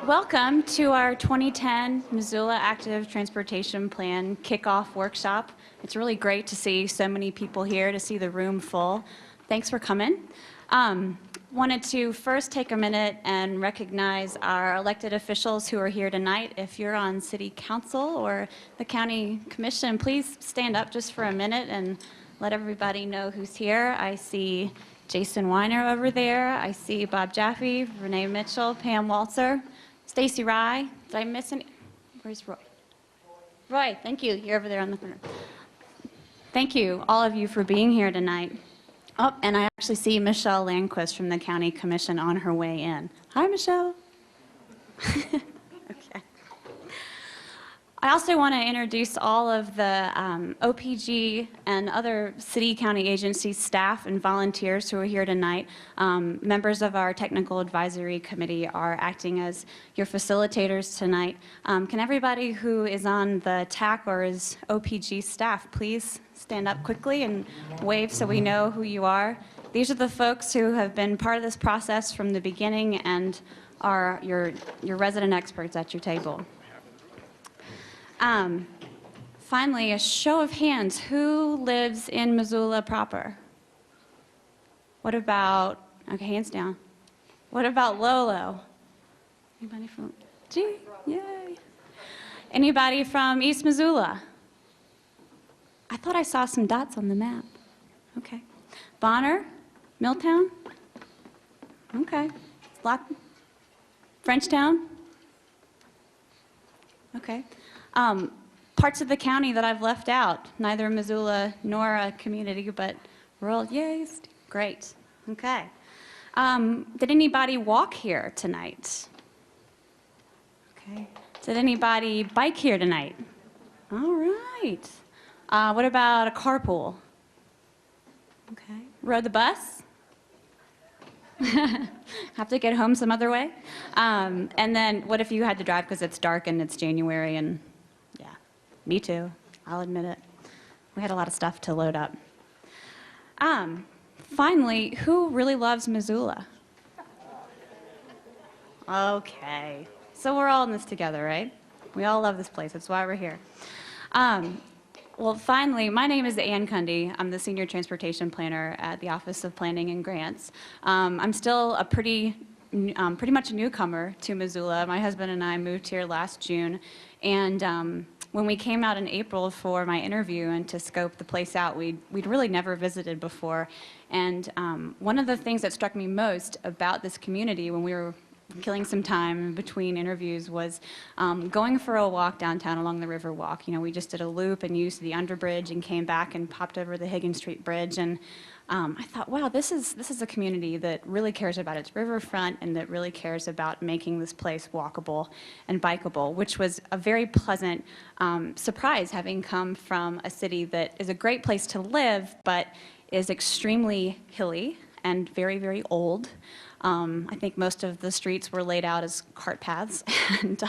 Welcome to our 2010 Missoula Active Transportation Plan Kickoff Workshop. It's really great to see so many people here, to see the room full. Thanks for coming. Wanted to first take a minute and recognize our elected officials who are here tonight. If you're on City Council or the County Commission, please stand up just for a minute and let everybody know who's here. I see Jason Weiner over there. I see Bob Jaffe, Renee Mitchell, Pam Waltzer, Stacy Rye. Did I miss any? Where's Roy? Roy, thank you. You're over there on the corner. Thank you, all of you, for being here tonight. Oh, and I actually see Michelle Landquist from the County Commission on her way in. Hi, Michelle. Okay. I also want to introduce all of the OPG and other city, county agency staff and volunteers who are here tonight. Members of our technical advisory committee are acting as your facilitators tonight. Can everybody who is on the TAC or is OPG staff please stand up quickly and wave so we know who you are? These are the folks who have been part of this process from the beginning and are your resident experts at your table. Finally, a show of hands. Who lives in Missoula proper? What about, okay, hands down. What about Lolo? Anybody from, gee, yay. Anybody from East Missoula? I thought I saw some dots on the map. Okay. Bonner? Milltown? Okay. Frenchtown? Okay. Parts of the county that I've left out, neither Missoula nor a community, but rural, yay, great, okay. Did anybody walk here tonight? Okay. Did anybody bike here tonight? All right. What about a carpool? Okay. Rode the bus? Have to get home some other way? And then what if you had to drive because it's dark and it's January and me too, I'll admit it. We had a lot of stuff to load up. Finally, who really loves Missoula? Okay, so we're all in this together, right? We all love this place, that's why we're here. Well, finally, my name is Ann Cundy. I'm the Senior Transportation Planner at the Office of Planning and Grants. I'm still a pretty much a newcomer to Missoula. My husband and I moved here last June, and when we came out in April for my interview and to scope the place out, we'd really never visited before. And one of the things that struck me most about this community when we were killing some time in between interviews was going for a walk downtown along the Riverwalk. You know, we just did a loop and used the underbridge and came back and popped over the Higgins Street Bridge. And I thought, wow, this is a community that really cares about its riverfront and that really cares about making this place walkable and bikeable, which was a very pleasant surprise, having come from a city that is a great place to live, but is extremely hilly and very, very old. I think most of the streets were laid out as cart paths, and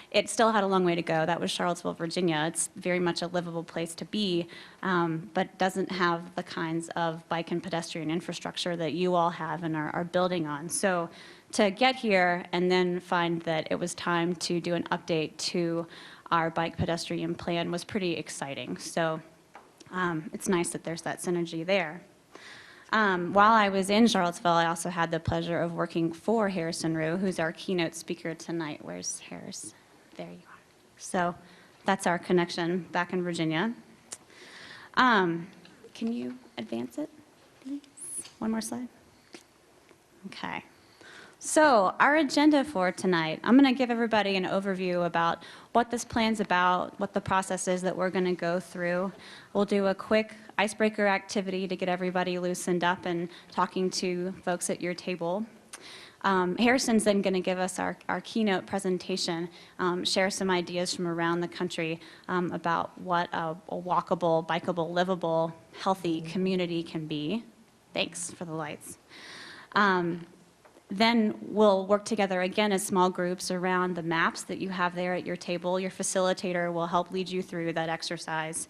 it still had a long way to go. That was Charlottesville, Virginia. It's very much a livable place to be, but doesn't have the kinds of bike and pedestrian infrastructure that you all have and are building on. So to get here and then find that it was time to do an update to our bike pedestrian plan was pretty exciting. So it's nice that there's that synergy there. While I was in Charlottesville, I also had the pleasure of working for Harrison Rue, who's our keynote speaker tonight. Where's Harris? There you are. So that's our connection back in Virginia. Can you advance it, please? One more slide. Okay. So our agenda for tonight, I'm going to give everybody an overview about what this plan's about, what the process is that we're going to go through. We'll do a quick icebreaker activity to get everybody loosened up and talking to folks at your table. Harrison's then going to give us our keynote presentation, share some ideas from around the country about what a walkable, bikeable, livable, healthy community can be. Thanks for the lights. Then we'll work together again as small groups around the maps that you have there at your table. Your facilitator will help lead you through that exercise.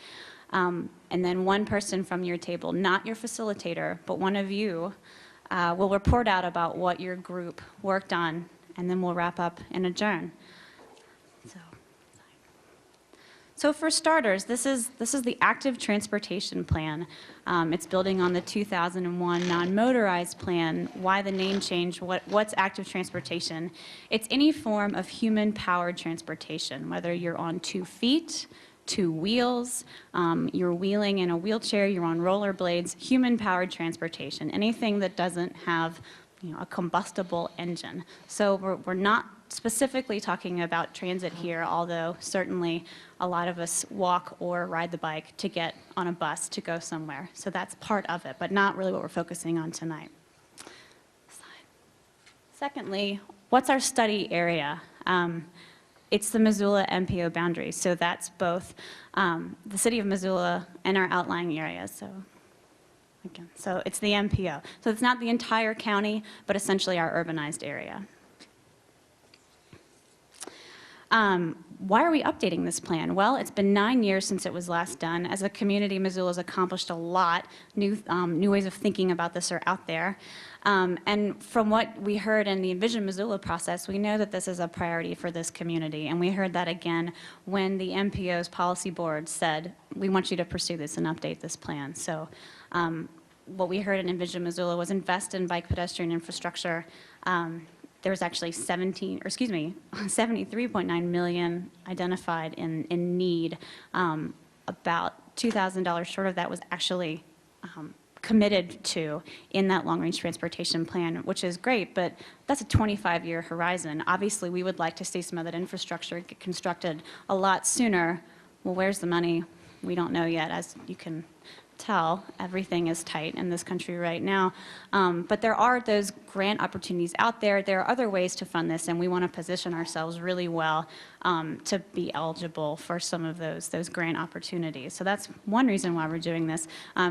And then one person from your table, not your facilitator, but one of you, will report out about what your group worked on and then we'll wrap up and adjourn. So for starters, this is the active transportation plan. It's building on the 2001 non-motorized plan. Why the name change? What's active transportation? It's any form of human-powered transportation, whether you're on 2 feet, 2 wheels, you're wheeling in a wheelchair, you're on rollerblades, human-powered transportation, anything that doesn't have a combustible engine. So we're not specifically talking about transit here, although certainly a lot of us walk or ride the bike to get on a bus to go somewhere. So that's part of it, but not really what we're focusing on tonight. Secondly, what's our study area? It's the Missoula MPO boundary. So that's both the city of Missoula and our outlying areas. So it's the MPO. So it's not the entire county, but essentially our urbanized area. Why are we updating this plan? Well, it's been 9 years since it was last done. As a community, Missoula's accomplished a lot. New ways of thinking about this are out there. And from what we heard in the Envision Missoula process, we know that this is a priority for this community. And we heard that again when the MPO's policy board said, we want you to pursue this and update this plan. So what we heard in Envision Missoula was invest in bike pedestrian infrastructure. There was actually 73.9 million identified in need. About $2,000 short of that was actually committed to in that long-range transportation plan, which is great, but that's a 25-year horizon. Obviously, we would like to see some of that infrastructure get constructed a lot sooner. Well, where's the money? We don't know yet, as you can tell. Everything is tight in this country right now. But there are those grant opportunities out there. There are other ways to fund this, and we want to position ourselves really well to be eligible for some of those grant opportunities. So that's one reason why we're doing this.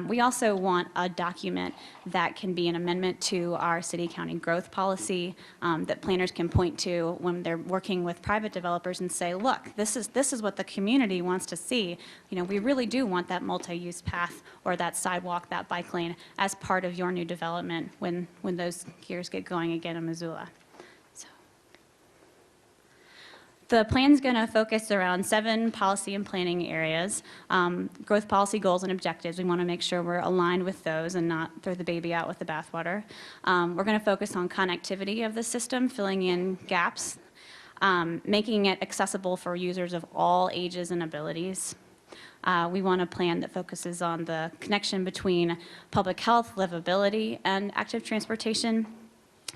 We also want a document that can be an amendment to our city-county growth policy that planners can point to when they're working with private developers and say, look, this is what the community wants to see. We really do want that multi-use path or that sidewalk, that bike lane as part of your new development when those gears get going again in Missoula. So the plan's going to focus around 7 policy and planning areas, growth policy goals and objectives. We want to make sure we're aligned with those and not throw the baby out with the bathwater. We're going to focus on connectivity of the system, filling in gaps, making it accessible for users of all ages and abilities. We want a plan that focuses on the connection between public health, livability, and active transportation.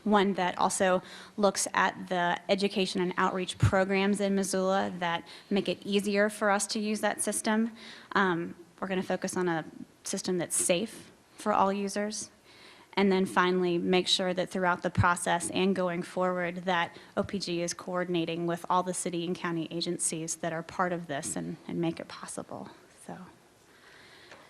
One that also looks at the education and outreach programs in Missoula that make it easier for us to use that system. We're going to focus on a system that's safe for all users. And then finally, make sure that throughout the process and going forward that OPG is coordinating with all the city and county agencies that are part of this and make it possible. So,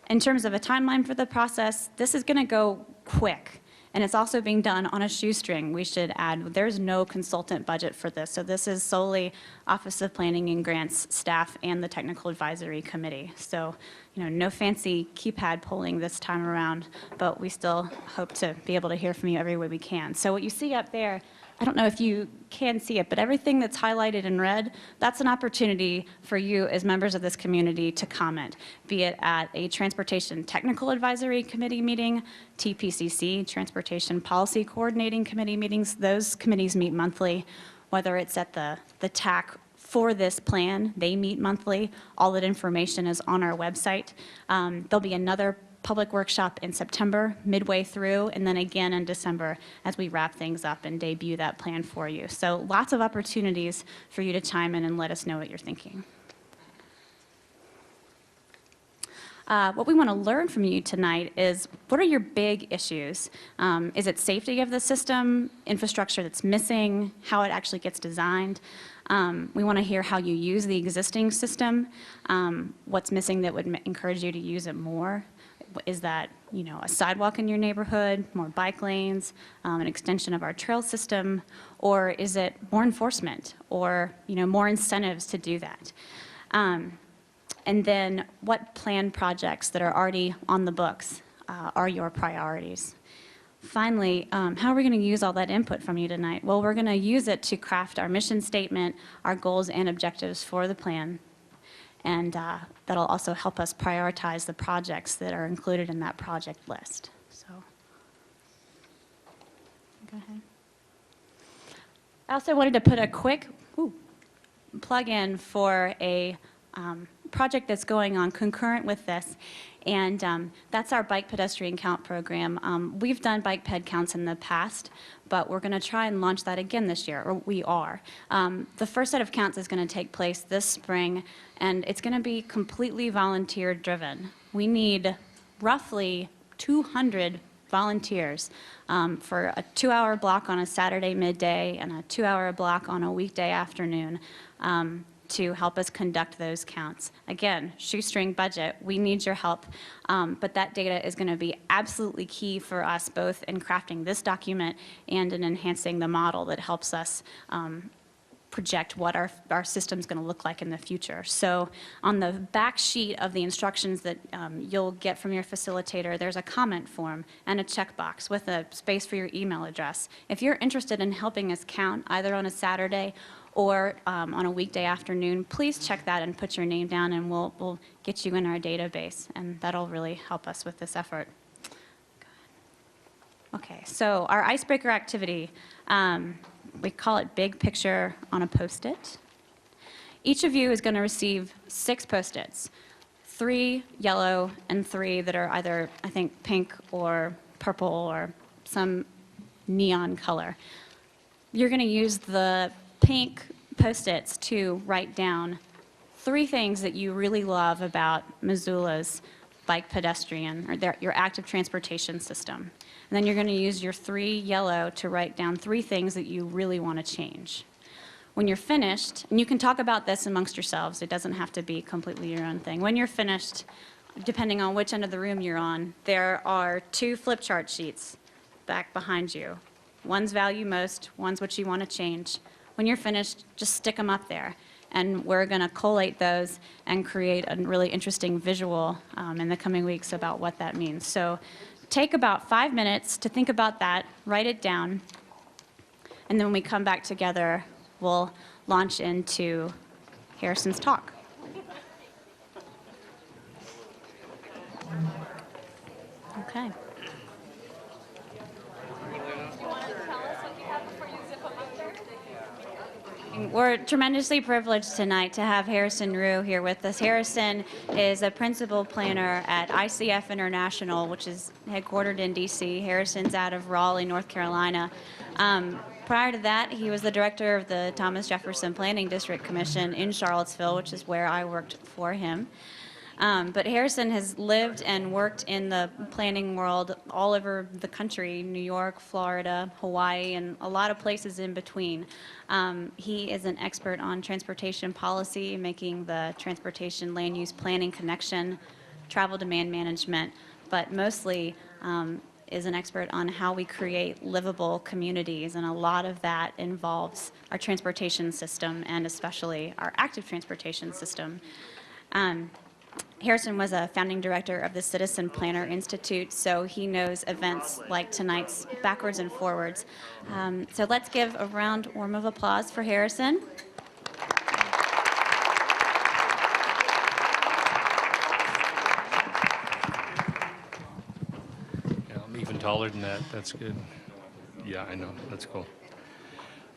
in terms of a timeline for the process, this is going to go quick. And it's also being done on a shoestring, we should add. There's no consultant budget for this. So this is solely Office of Planning and Grants staff and the Technical Advisory Committee. So, no fancy keypad polling this time around, but we still hope to be able to hear from you every way we can. So what you see up there, I don't know if you can see it, but everything that's highlighted in red, that's an opportunity for you as members of this community to comment, be it at a Transportation Technical Advisory Committee meeting, TPCC, Transportation Policy Coordinating Committee meetings. Those committees meet monthly, whether it's at the TAC for this plan, they meet monthly. All that information is on our website. There'll be another public workshop in September, midway through, and then again in December as we wrap things up and debut that plan for you. So lots of opportunities for you to chime in and let us know what you're thinking. What we want to learn from you tonight is, what are your big issues? Is it safety of the system, infrastructure that's missing, how it actually gets designed? We want to hear how you use the existing system, what's missing that would encourage you to use it more. Is that, a sidewalk in your neighborhood, more bike lanes, an extension of our trail system, or is it more enforcement or, more incentives to do that? And then what planned projects that are already on the books are your priorities? finally, how are we going to use all that input from you tonight? Well, we're going to use it to craft our mission statement, our goals and objectives for the plan. And that'll also help us prioritize the projects that are included in that project list. So, go ahead. I also wanted to put a quick plug in for a project that's going on concurrent with this, and that's our bike pedestrian count program. We've done bike ped counts in the past, but we're going to try and launch that again this year, or we are. The first set of counts is going to take place this spring, and it's going to be completely volunteer driven. We need roughly 200 volunteers for a 2-hour block on a Saturday midday and a 2-hour block on a weekday afternoon to help us conduct those counts. Again, shoestring budget, we need your help, but that data is going to be absolutely key for us both in crafting this document and in enhancing the model that helps us project what our system's going to look like in the future. So on the back sheet of the instructions that you'll get from your facilitator, there's a comment form and a checkbox with a space for your email address. If you're interested in helping us count either on a Saturday or on a weekday afternoon, please check that and put your name down, and we'll get you in our database, and that'll really help us with this effort. Okay, so our icebreaker activity, we call it Big Picture on a Post-it. Each of you is going to receive 6 Post-its, 3 yellow and 3 that are either, I think, pink or purple or some neon color. You're going to use the pink Post-its to write down 3 things that you really love about Missoula's bike pedestrian, or your active transportation system. And then you're going to use your 3 yellow to write down 3 things that you really want to change. When you're finished, and you can talk about this amongst yourselves, it doesn't have to be completely your own thing. When you're finished, depending on which end of the room you're on, there are 2 flip chart sheets back behind you. One's value most, one's what you want to change. When you're finished, just stick them up there. And we're going to collate those and create a really interesting visual in the coming weeks about what that means. So take about 5 minutes to think about that, write it down, and then when we come back together, we'll launch into Harrison's talk. Okay. We're tremendously privileged tonight to have Harrison Rue here with us. Harrison is a principal planner at ICF International, which is headquartered in D.C. Harrison's out of Raleigh, North Carolina. Prior to that, he was the director of the Thomas Jefferson Planning District Commission in Charlottesville, which is where I worked for him. But Harrison has lived and worked in the planning world all over the country, New York, Florida, Hawaii, and a lot of places in between. He is an expert on transportation policy, making the transportation land use planning connection, travel demand management, but mostly is an expert on how we create livable communities, and a lot of that involves our transportation system and especially our active transportation system. Harrison was a founding director of the Citizen Planner Institute, so he knows events like tonight's backwards and forwards. So let's give a warm of applause for Harrison. Yeah, I'm even taller than that. That's good. Yeah, I know. That's cool.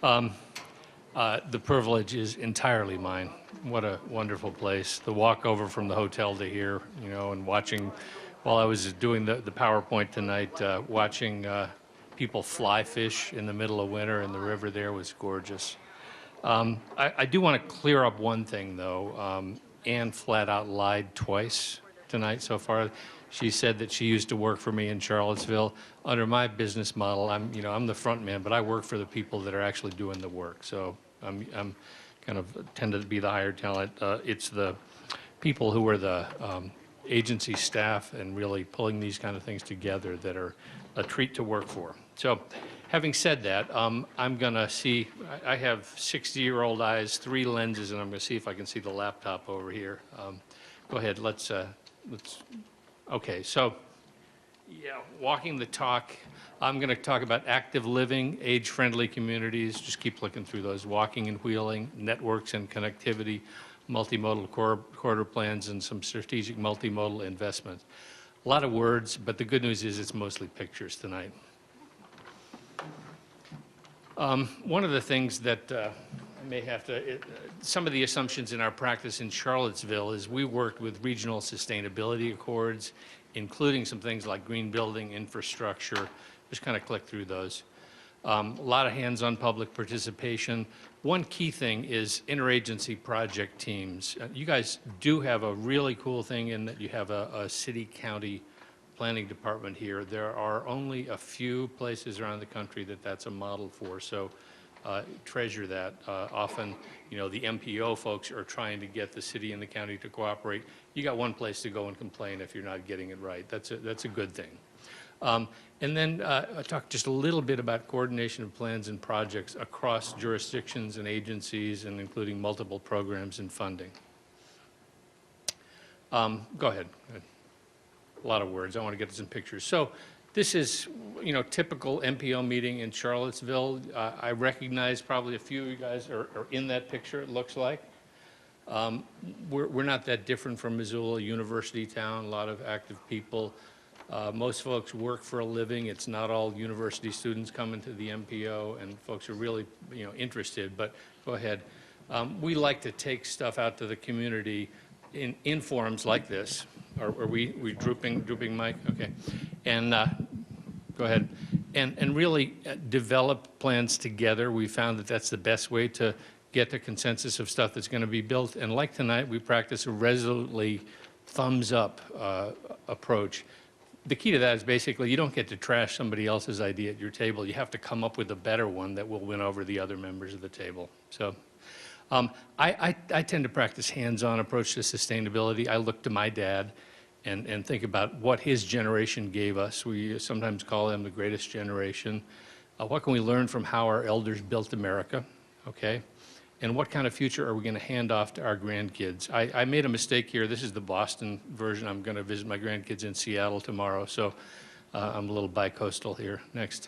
The privilege is entirely mine. What a wonderful place. The walk over from the hotel to here, you know, and watching, while I was doing the PowerPoint tonight, watching people fly fish in the middle of winter in the river there was gorgeous. I do want to clear up one thing, though. Ann flat out lied twice tonight so far. She said that she used to work for me in Charlottesville. Under my business model, I'm the front man, but I work for the people that are actually doing the work. So I'm kind of tend to be the hired talent. It's the people who are the agency staff and really pulling these kind of things together that are a treat to work for. So having said that, I'm going to see, I have 60-year-old eyes, 3 lenses, and I'm going to see if I can see the laptop over here. Go ahead, let's, okay, so yeah, walking the talk. I'm going to talk about active living, age-friendly communities. Just keep looking through those. Walking and wheeling, networks and connectivity, multimodal corridor plans, and some strategic multimodal investments. A lot of words, but the good news is it's mostly pictures tonight. One of the things that I may have to, some of the assumptions in our practice in Charlottesville is we worked with regional sustainability accords, including some things like green building infrastructure. Just kind of click through those. A lot of hands-on public participation. One key thing is interagency project teams. You guys do have a really cool thing in that you have a city-county planning department here. There are only a few places around the country that that's a model for, so treasure that. Often, you know, the MPO folks are trying to get the city and the county to cooperate. You got one place to go and complain if you're not getting it right. That's a good thing. And then I'll talk just a little bit about coordination of plans and projects across jurisdictions and agencies, and including multiple programs and funding. Go ahead. A lot of words. I want to get to some pictures. So this is, you know, typical MPO meeting in Charlottesville. I recognize probably a few of you guys are in that picture, it looks like. We're not that different from Missoula, university town, a lot of active people. Most folks work for a living. It's not all university students coming to the MPO, and folks are really, you know, interested, but go ahead. We like to take stuff out to the community in forums like this. Are we drooping mic? Okay. And go ahead. And really develop plans together. We found that that's the best way to get the consensus of stuff that's going to be built. And like tonight, we practice a resolutely thumbs up approach. The key to that is basically you don't get to trash somebody else's idea at your table. You have to come up with a better one that will win over the other members of the table. So I tend to practice hands-on approach to sustainability. I look to my dad and think about what his generation gave us. We sometimes call him the greatest generation. What can we learn from how our elders built America, okay? And what kind of future are we going to hand off to our grandkids? I made a mistake here. This is the Boston version. I'm going to visit my grandkids in Seattle tomorrow, so I'm a little bi-coastal here. Next.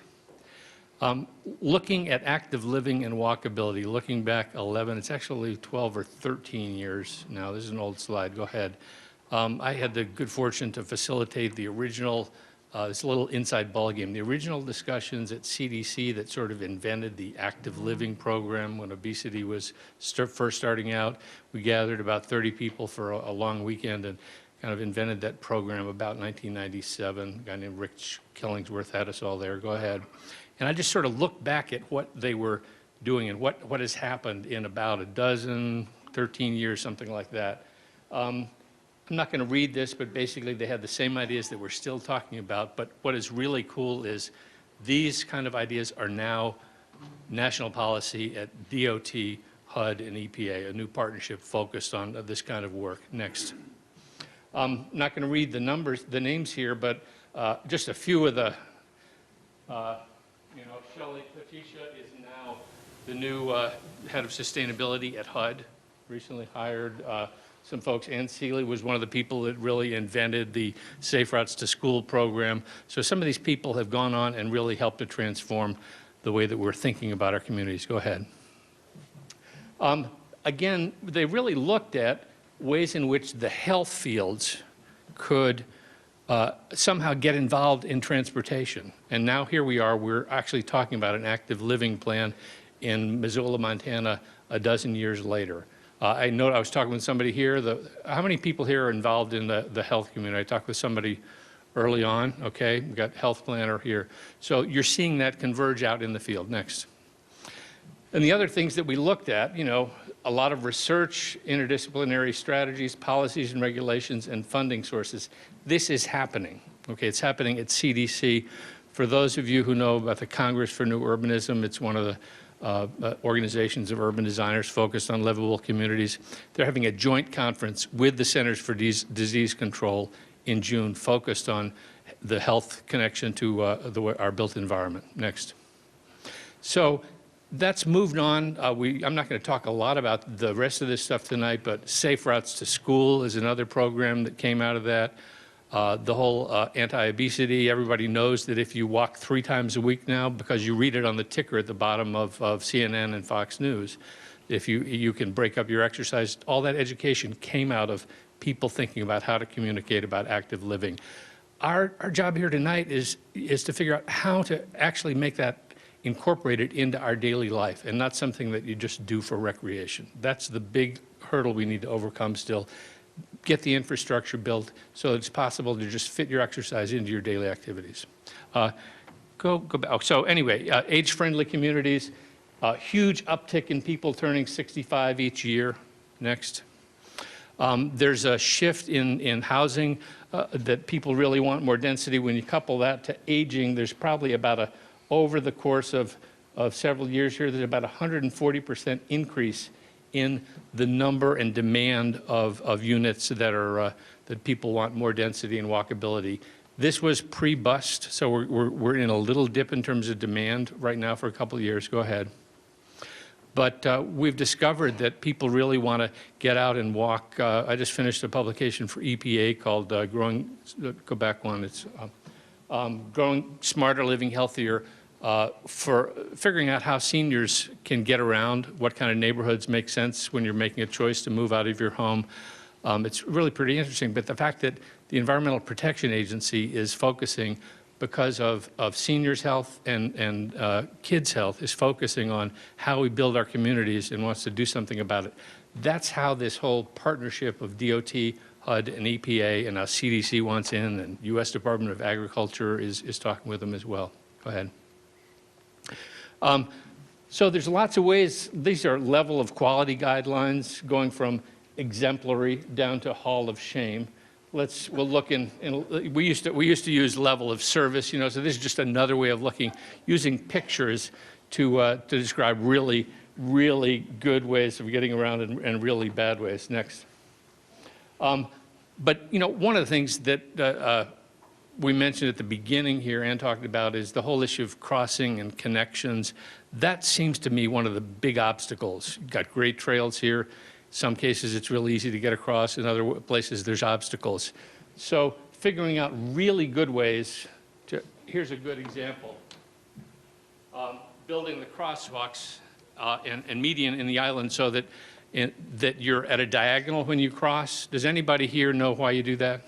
Looking at active living and walkability, looking back 11, it's actually 12 or 13 years now. This is an old slide. Go ahead. I had the good fortune to facilitate the original, this little inside ballgame, the original discussions at CDC that sort of invented the active living program when obesity was first starting out. We gathered about 30 people for a long weekend and kind of invented that program about 1997. A guy named Rick Killingsworth had us all there. Go ahead. And I just sort of looked back at what they were doing and what has happened in about a dozen, 13 years, something like that. I'm not going to read this, but basically they had the same ideas that we're still talking about. But what is really cool is these kind of ideas are now national policy at DOT, HUD, and EPA, a new partnership focused on this kind of work. Next. I'm not going to read the names here, but just a few of the, you know, Shelley Patricia is now the new head of sustainability at HUD, recently hired some folks. Ann Seeley was one of the people that really invented the Safe Routes to School program. So some of these people have gone on and really helped to transform the way that we're thinking about our communities. Go ahead. Again, they really looked at ways in which the health fields could somehow get involved in transportation. And now here we are, we're actually talking about an active living plan in Missoula, Montana, a dozen years later. I know I was talking with somebody here. How many people here are involved in the health community? I talked with somebody early on. Okay, we got health planner here. So you're seeing that converge out in the field. Next. And the other things that we looked at, you know, a lot of research, interdisciplinary strategies, policies and regulations, and funding sources. This is happening. Okay, it's happening at CDC. For those of you who know about the Congress for New Urbanism, it's one of the organizations of urban designers focused on livable communities. They're having a joint conference with the Centers for Disease Control in June, focused on the health connection to our built environment. Next. So that's moved on. I'm not going to talk a lot about the rest of this stuff tonight, but Safe Routes to School is another program that came out of that. The whole anti-obesity, everybody knows that if you walk 3 times a week now, because you read it on the ticker at the bottom of CNN and Fox News, if you can break up your exercise, all that education came out of people thinking about how to communicate about active living. Our job here tonight is to figure out how to actually make that incorporated into our daily life and not something that you just do for recreation. That's the big hurdle we need to overcome still. Get the infrastructure built so it's possible to just fit your exercise into your daily activities. Go back. Oh, so anyway, age-friendly communities, huge uptick in people turning 65 each year. Next. There's a shift in housing that people really want more density. When you couple that to aging, there's probably about over the course of several years here, there's about 140% increase in the number and demand of units that people want more density and walkability. This was pre-bust, so we're in a little dip in terms of demand right now for a couple of years. Go ahead. But we've discovered that people really want to get out and walk. I just finished a publication for EPA called Growing, go back one, it's Growing Smarter, Living Healthier, for figuring out how seniors can get around, what kind of neighborhoods make sense when you're making a choice to move out of your home. It's really pretty interesting, but the fact that the Environmental Protection Agency is focusing, because of seniors' health and kids' health, is focusing on how we build our communities and wants to do something about it. That's how this whole partnership of DOT, HUD, and EPA, and now CDC wants in, and U.S. Department of Agriculture is talking with them as well. Go ahead. So there's lots of ways. These are level of quality guidelines going from exemplary down to hall of shame. We'll look we used to use level of service, so this is just another way of using pictures to describe really, really good ways of getting around and really bad ways. Next. But one of the things that we mentioned at the beginning here and talked about is the whole issue of crossing and connections. That seems to me one of the big obstacles. You've got great trails here. Some cases it's really easy to get across. In other places there's obstacles. So figuring out really good ways here's a good example. Building the crosswalks and median in the island so that you're at a diagonal when you cross. Does anybody here know why you do that?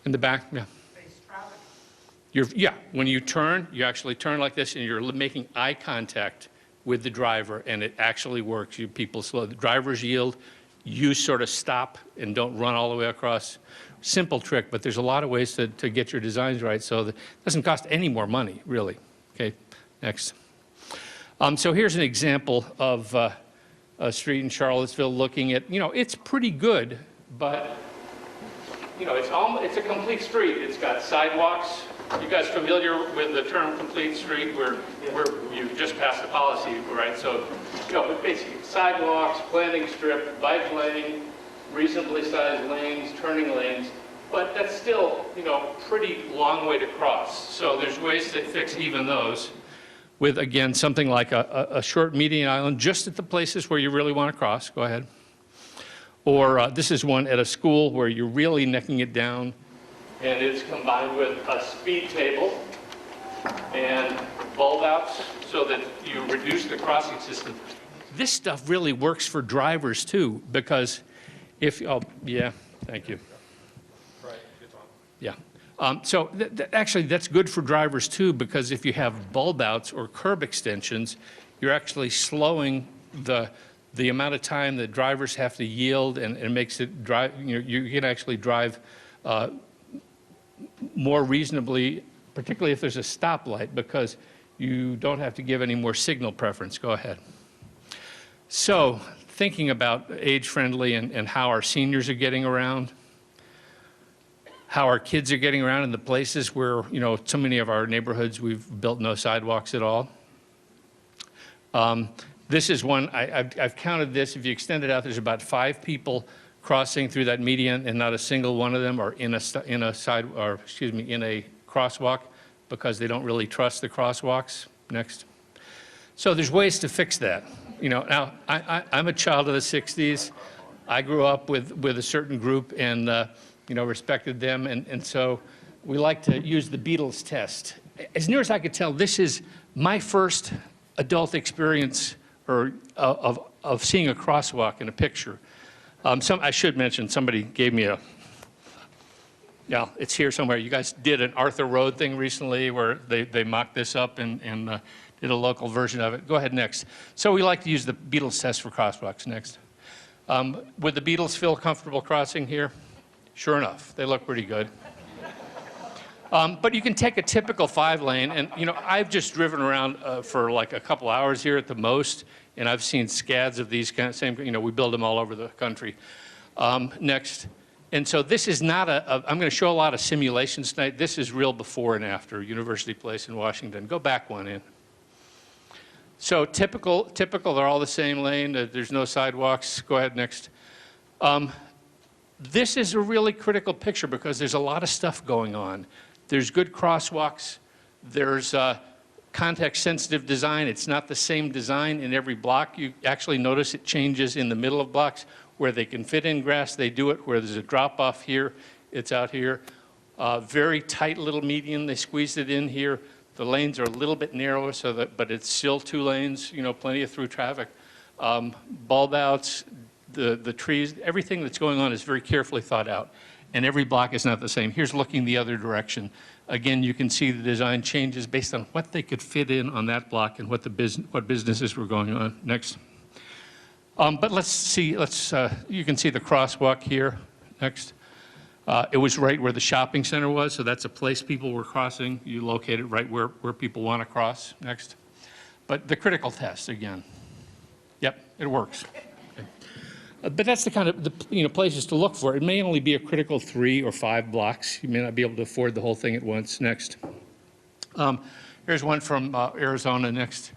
In the back? Yeah. When you turn, you actually turn like this and you're making eye contact with the driver, and it actually works. People slow. The drivers yield. You sort of stop and don't run all the way across. Simple trick, but there's a lot of ways to get your designs right so that it doesn't cost any more money, really. Okay, next. So here's an example of a street in Charlottesville looking at, it's pretty good, but, it's a complete street. It's got sidewalks. You guys familiar with the term complete street where you've just passed the policy, right? So, but basically sidewalks, planting strip, bike lane, reasonably sized lanes, turning lanes, but that's still, pretty long way to cross. So there's ways to fix even those with, again, something like a short median island just at the places where you really want to cross. Go ahead. Or this is one at a school where you're really necking it down, and it's combined with a speed table and bulb outs so that you reduce the crossing system. This stuff really works for drivers too, because thank you. Right, it's on. Yeah. So actually that's good for drivers too, because if you have bulb outs or curb extensions, you're actually slowing the amount of time that drivers have to yield, and it makes it drive, you can actually drive more reasonably, particularly if there's a stoplight, because you don't have to give any more signal preference. Go ahead. So thinking about age-friendly and how our seniors are getting around, how our kids are getting around in the places where, so many of our neighborhoods we've built no sidewalks at all. This is one, I've counted this. If you extend it out, there's about 5 people crossing through that median, and not a single one of them are in a crosswalk because they don't really trust the crosswalks. Next. So there's ways to fix that. Now I'm a child of the 60s. I grew up with a certain group, and respected them. And so we like to use the Beatles test. As near as I could tell, this is my first adult experience of seeing a crosswalk in a picture. I should mention, somebody gave me it's here somewhere. You guys did an Arthur Road thing recently where they mocked this up and did a local version of it. Go ahead, next. So we like to use the Beatles test for crosswalks. Next. Would the Beatles feel comfortable crossing here? Sure enough, they look pretty good. But you can take a typical 5-lane, and I've just driven around for like a couple hours here at the most, and I've seen scads of these kind of same. We build them all over the country. Next. And so this is not I'm going to show a lot of simulations tonight. This is real before and after, University Place in Washington. Go back one in. So typical, they're all the same lane. There's no sidewalks. Go ahead, next. This is a really critical picture because there's a lot of stuff going on. There's good crosswalks. There's context-sensitive design. It's not the same design in every block. You actually notice it changes in the middle of blocks. Where they can fit in grass, they do it. Where there's a drop-off here, it's out here. Very tight little median, they squeezed it in here. The lanes are a little bit narrower, but it's still 2 lanes, plenty of through traffic. Bulb outs, the trees, everything that's going on is very carefully thought out. And every block is not the same. Here's looking the other direction. Again, you can see the design changes based on what they could fit in on that block and what businesses were going on. Next. But let's see, you can see the crosswalk here. Next. It was right where the shopping center was, so that's a place people were crossing. You locate it right where people want to cross. Next. But the critical test, again. Yep, it works. Okay. But that's the kind of places to look for. It may only be a critical 3 or 5 blocks. You may not be able to afford the whole thing at once. Next. Here's one from Arizona. Next.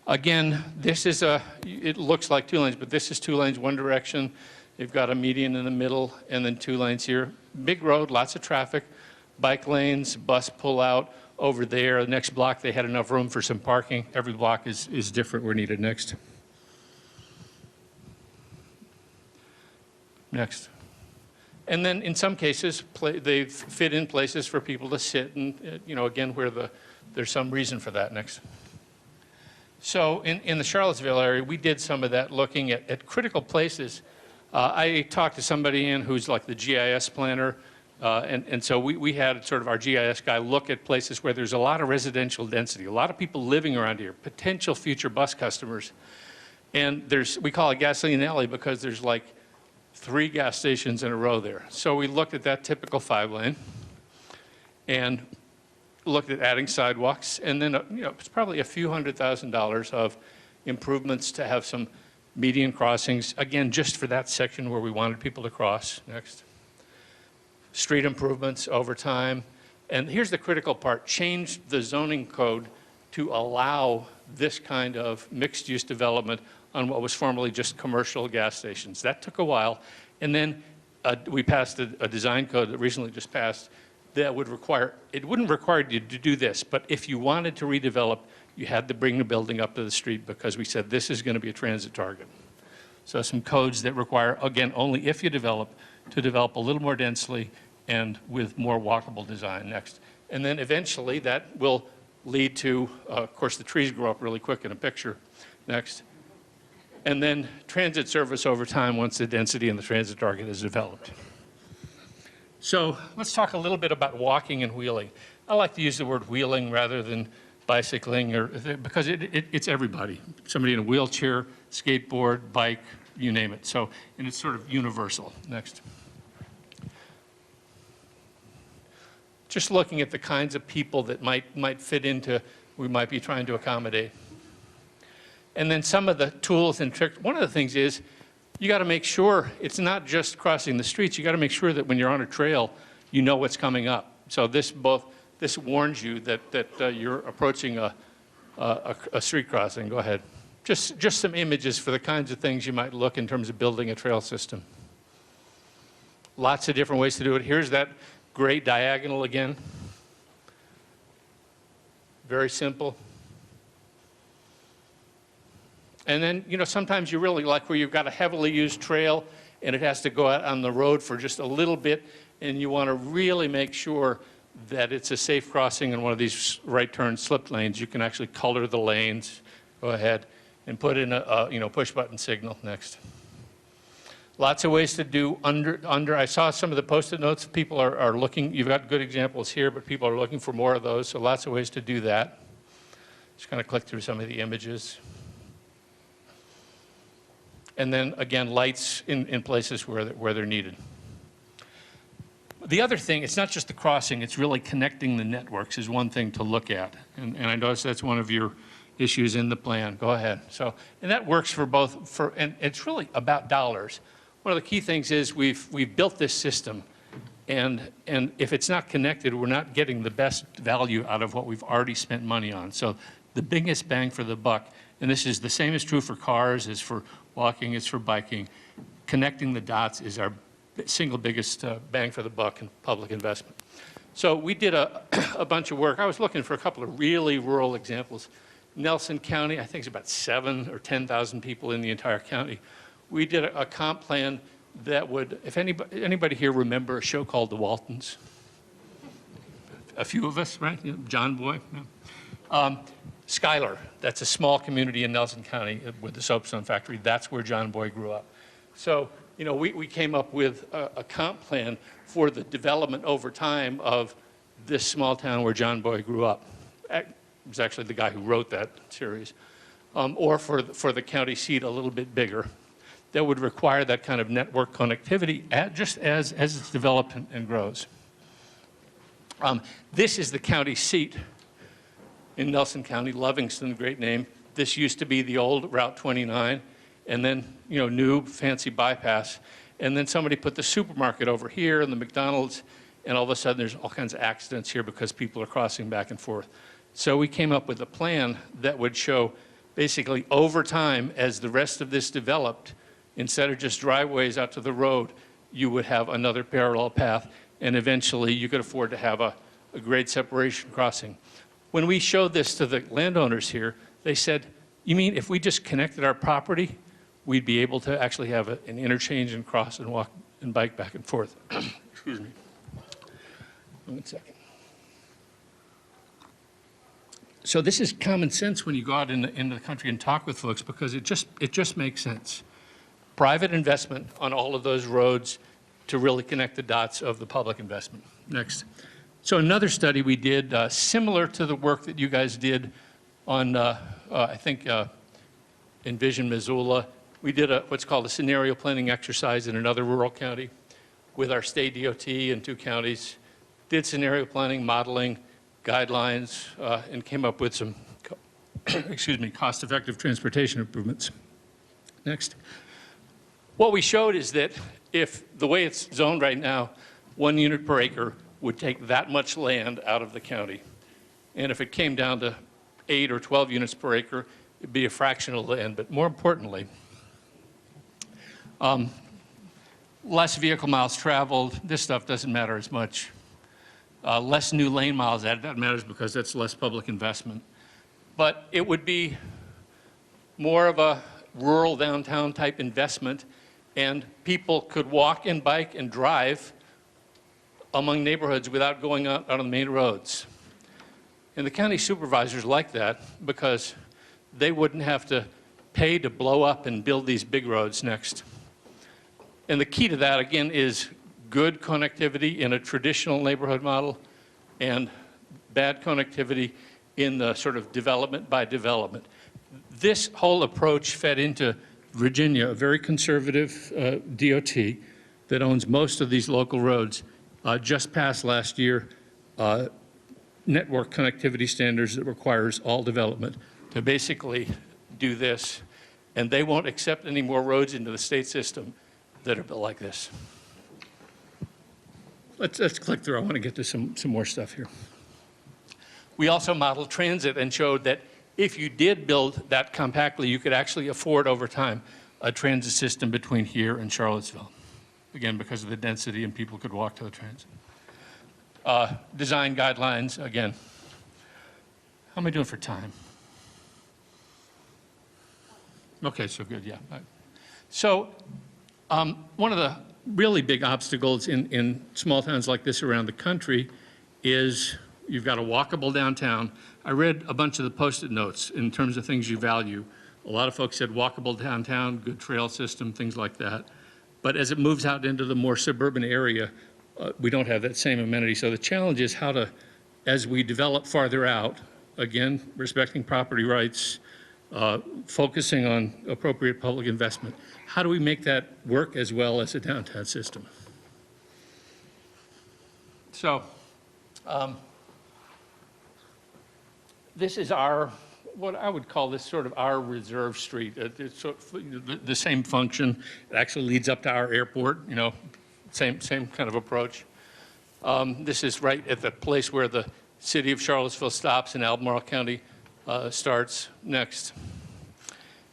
Again, this is it looks like 2 lanes, but this is 2 lanes, one direction. You've got a median in the middle and then 2 lanes here. Big road, lots of traffic, bike lanes, bus pull out over there. The next block, they had enough room for some parking. Every block is different where needed. Next. Next. And then in some cases, they fit in places for people to sit and, again, where there's some reason for that. Next. So in the Charlottesville area, we did some of that looking at critical places. I talked to somebody who's like the GIS planner, and so we had sort of our GIS guy look at places where there's a lot of residential density, a lot of people living around here, potential future bus customers. And we call it Gasoline Alley because there's like 3 gas stations in a row there. So we looked at that typical 5-lane and looked at adding sidewalks, and then it's probably a few $100,000 of improvements to have some median crossings, again, just for that section where we wanted people to cross. Next. Street improvements over time. And here's the critical part, change the zoning code to allow this kind of mixed-use development on what was formerly just commercial gas stations. That took a while, and then we passed a design code that recently just passed that would require, it wouldn't require you to do this, but if you wanted to redevelop, you had to bring the building up to the street because we said this is going to be a transit target. So some codes that require, again, only if you develop, to develop a little more densely and with more walkable design. Next. And then eventually that will lead to, of course, the trees grow up really quick in a picture. Next. And then transit service over time once the density and the transit target is developed. So let's talk a little bit about walking and wheeling. I like to use the word wheeling rather than bicycling, because it's everybody. Somebody in a wheelchair, skateboard, bike, you name it. So, and it's sort of universal. Next. Just looking at the kinds of people that might fit into, we might be trying to accommodate. And then some of the tools and tricks. One of the things is, you got to make sure it's not just crossing the streets. You got to make sure that when you're on a trail, you know what's coming up. So this warns you that you're approaching a street crossing. Go ahead. Just some images for the kinds of things you might look in terms of building a trail system. Lots of different ways to do it. Here's that great diagonal again. Very simple. And then, sometimes you really like where you've got a heavily used trail and it has to go out on the road for just a little bit, and you want to really make sure that it's a safe crossing in one of these right turn slip lanes, you can actually color the lanes. Go ahead and put in a push button signal next. Lots of ways to do under. I saw some of the Post-it notes. People are looking. You've got good examples here, but people are looking for more of those. So lots of ways to do that. Just going to click through some of the images. And then again, lights in places where they're needed. The other thing, it's not just the crossing, it's really connecting the networks is one thing to look at. And I notice that's one of your issues in the plan. Go ahead. So, and that works for both, and it's really about dollars. One of the key things is we've built this system, and if it's not connected, we're not getting the best value out of what we've already spent money on. So the biggest bang for the buck, and this is the same is true for cars, as for walking, it's for biking. Connecting the dots is our single biggest bang for the buck in public investment. So we did a bunch of work. I was looking for a couple of really rural examples. Nelson County, I think it's about 7,000 or 10,000 people in the entire county. We did a comp plan that would, if anybody here remember a show called The Waltons? A few of us, right? John Boy. Yeah. Schuyler, that's a small community in Nelson County with the soapstone factory. That's where John Boy grew up. So, we came up with a comp plan for the development over time of this small town where John Boy grew up. It was actually the guy who wrote that series. Or for the county seat a little bit bigger. That would require that kind of network connectivity just as it's developed and grows. This is the county seat in Nelson County, Livingston, great name. This used to be the old Route 29, and then, new fancy bypass. And then somebody put the supermarket over here and the McDonald's, and all of a sudden there's all kinds of accidents here because people are crossing back and forth. So we came up with a plan that would show basically over time, as the rest of this developed, instead of just driveways out to the road, you would have another parallel path, and eventually you could afford to have a grade separation crossing. When we showed this to the landowners here, they said, you mean if we just connected our property, we'd be able to actually have an interchange and cross and walk and bike back and forth? Excuse me. 1 second. So this is common sense when you go out in the country and talk with folks, because it just makes sense. Private investment on all of those roads to really connect the dots of the public investment. Next. So another study we did, similar to the work that you guys did on, I think, Envision Missoula. We did what's called a scenario planning exercise in another rural county with our state DOT in 2 counties. Did scenario planning, modeling, guidelines, and came up with some, cost-effective transportation improvements. Next. What we showed is that if the way it's zoned right now, 1 unit per acre would take that much land out of the county. And if it came down to 8 or 12 units per acre, it'd be a fraction of land. But more importantly, less vehicle miles traveled. This stuff doesn't matter as much. Less new lane miles added. That matters because that's less public investment. But it would be more of a rural downtown type investment, and people could walk and bike and drive among neighborhoods without going out on the main roads. And the county supervisors like that because they wouldn't have to pay to blow up and build these big roads next. And the key to that, again, is good connectivity in a traditional neighborhood model and bad connectivity in the sort of development by development. This whole approach fed into Virginia, a very conservative DOT that owns most of these local roads, just passed last year network connectivity standards that requires all development to basically do this. And they won't accept any more roads into the state system that are built like this. Let's click through. I want to get to some more stuff here. We also modeled transit and showed that if you did build that compactly, you could actually afford over time a transit system between here and Charlottesville. Again, because of the density and people could walk to the transit. Design guidelines, again. How am I doing for time? Okay, so good, yeah. So one of the really big obstacles in small towns like this around the country is you've got a walkable downtown. I read a bunch of the Post-it notes in terms of things you value. A lot of folks said walkable downtown, good trail system, things like that. But as it moves out into the more suburban area, we don't have that same amenity. So the challenge is how to, as we develop farther out, again, respecting property rights, focusing on appropriate public investment, how do we make that work as well as a downtown system? So this is our, what I would call this sort of our reserve street. It's sort of the same function. It actually leads up to our airport, you know, same kind of approach. This is right at the place where the city of Charlottesville stops and Albemarle County starts next.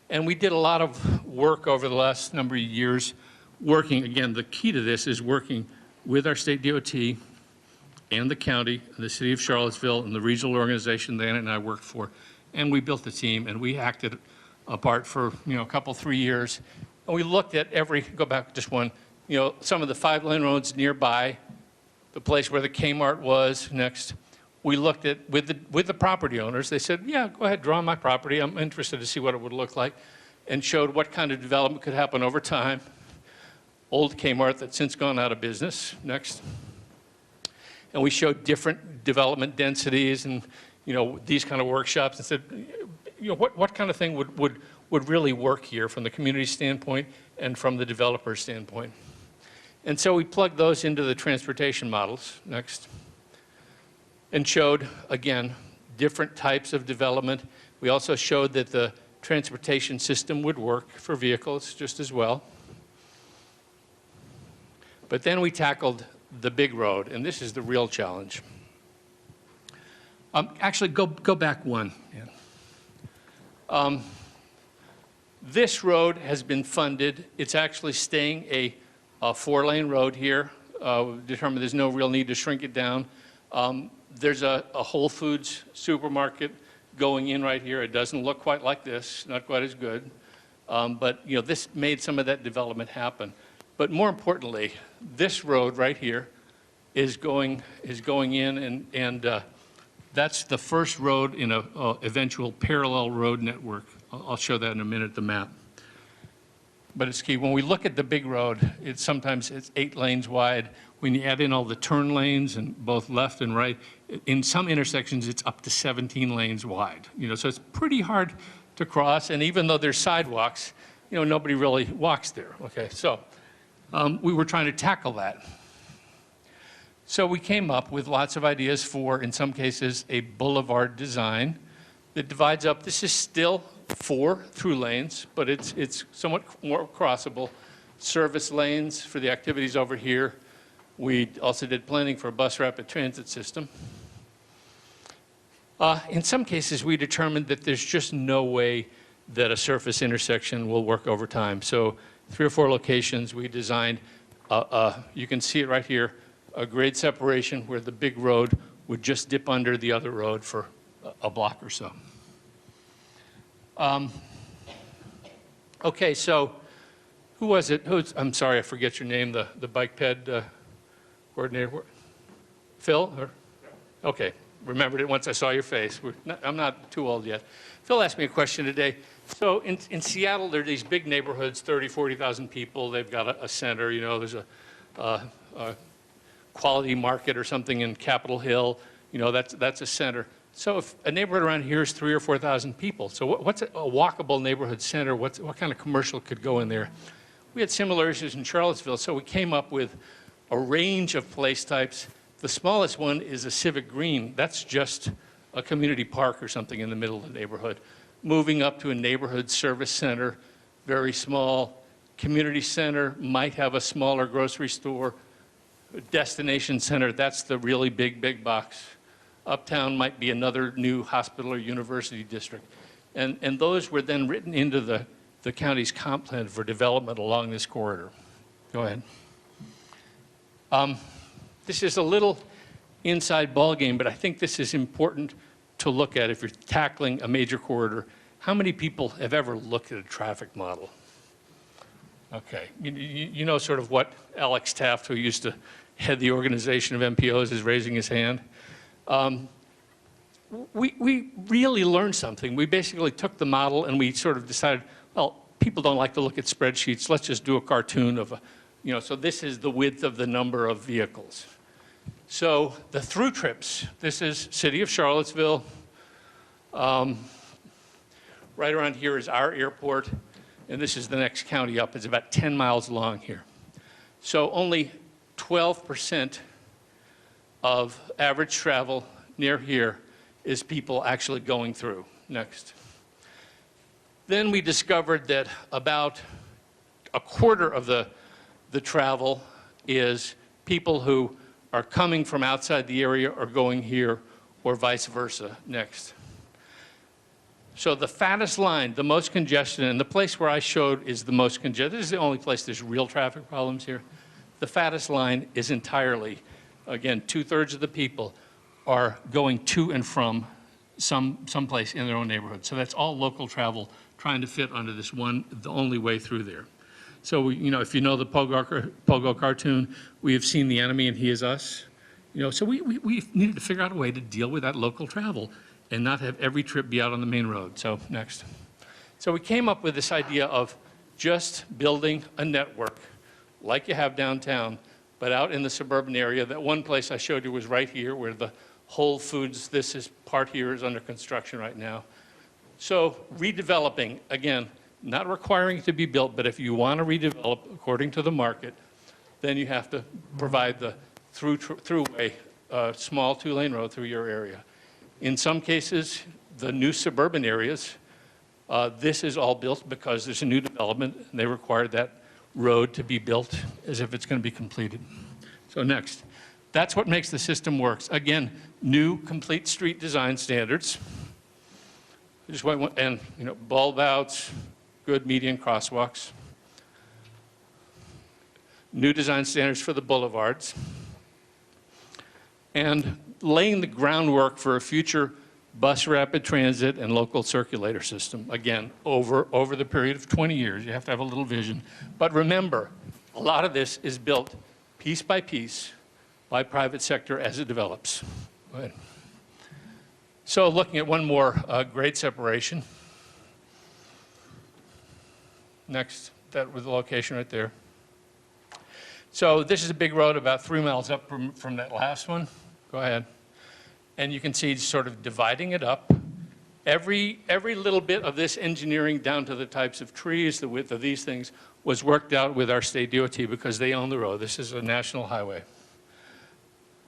And we did a lot of work over the last number of years working, again, the key to this is working with our state DOT and the county, and the city of Charlottesville, and the regional organization that Anna and I worked for. And we built a team, and we acted apart for, you know, a couple, 3 years. And we looked at every, go back just one, you know, some of the 5-lane roads nearby, the place where the Kmart was next. We looked at, with the property owners, they said, yeah, go ahead, draw my property. I'm interested to see what it would look like, and showed what kind of development could happen over time. Old Kmart that's since gone out of business, next. And we showed different development densities and, you know, these kind of workshops and said, you know, what kind of thing would really work here from the community standpoint and from the developer standpoint. And so we plugged those into the transportation models, next, and showed, again, different types of development. We also showed that the transportation system would work for vehicles just as well. But then we tackled the big road, and this is the real challenge. Actually, go back one. Yeah. This road has been funded. It's actually staying a 4-lane road here. Determined there's no real need to shrink it down. There's a Whole Foods supermarket going in right here. It doesn't look quite like this, not quite as good. But you know, this made some of that development happen. But more importantly, this road right here is going in, and that's the first road in a eventual parallel road network. I'll show that in a minute, the map. But it's key. When we look at the big road, sometimes it's 8 lanes wide. When you add in all the turn lanes and both left and right, in some intersections it's up to 17 lanes wide. You know, so it's pretty hard to cross. And even though there's sidewalks, you know, nobody really walks there. Okay, so we were trying to tackle that. So we came up with lots of ideas for, in some cases, a boulevard design that divides up. This is still 4 through lanes, but it's somewhat more crossable. Service lanes for the activities over here. We also did planning for a bus rapid transit system. In some cases, we determined that there's just no way that a surface intersection will work over time. So 3 or 4 locations we designed, you can see it right here, a grade separation where the big road would just dip under the other road for a block or so. Okay, so who was it? I'm sorry, I forget your name, the bike ped coordinator. Phil? Okay, remembered it once I saw your face. I'm not too old yet. Phil asked me a question today. So in Seattle, there are these big neighborhoods, 30, 40,000 people. They've got a center, you know, there's a Quality Market or something in Capitol Hill. You know, that's a center. So if a neighborhood around here is 3,000 or 4,000 people, so what's a walkable neighborhood center? What kind of commercial could go in there? We had similar issues in Charlottesville, so we came up with a range of place types. The smallest one is a civic green. That's just a community park or something in the middle of the neighborhood. Moving up to a neighborhood service center, very small. Community center might have a smaller grocery store. Destination center, that's the really big box. Uptown might be another new hospital or university district. And those were then written into the county's comp plan for development along this corridor. Go ahead. This is a little inside ballgame, but I think this is important to look at if you're tackling a major corridor. How many people have ever looked at a traffic model? Okay. You know sort of what Alex Taft, who used to head the organization of MPOs, is raising his hand. We really learned something. We basically took the model and we sort of decided, well, people don't like to look at spreadsheets. Let's just do a cartoon of so this is the width of the number of vehicles. So the through trips, this is City of Charlottesville. Right around here is our airport, and this is the next county up. It's about 10 miles long here. So only 12% of average travel near here is people actually going through. Next. Then we discovered that about a quarter of the travel is people who are coming from outside the area or going here, or vice versa. Next. So the fattest line, the most congestion, and the place where I showed is the most congested. This is the only place there's real traffic problems here. The fattest line is entirely, again, 2/3 of the people are going to and from some place in their own neighborhood. So that's all local travel trying to fit under this one, the only way through there. So, if you know the Pogo cartoon, we have seen the enemy and he is us. So we needed to figure out a way to deal with that local travel and not have every trip be out on the main road. So next. So we came up with this idea of just building a network like you have downtown, but out in the suburban area. That one place I showed you was right here where the Whole Foods, part here is under construction right now. So redeveloping, again, not requiring it to be built, but if you want to redevelop according to the market, then you have to provide the throughway, small 2-lane road through your area. In some cases, the new suburban areas, this is all built because there's a new development and they require that road to be built as if it's going to be completed. So next. That's what makes the system work. Again, new complete street design standards. And bulb outs, good median crosswalks. New design standards for the boulevards. And laying the groundwork for a future bus rapid transit and local circulator system. Again, over the period of 20 years. You have to have a little vision. But remember, a lot of this is built piece by piece by private sector as it develops. Go ahead. So looking at one more grade separation. Next, that was the location right there. So this is a big road about 3 miles up from that last one. Go ahead. And you can see it's sort of dividing it up. Every little bit of this engineering down to the types of trees, the width of these things, was worked out with our state DOT because they own the road. This is a national highway.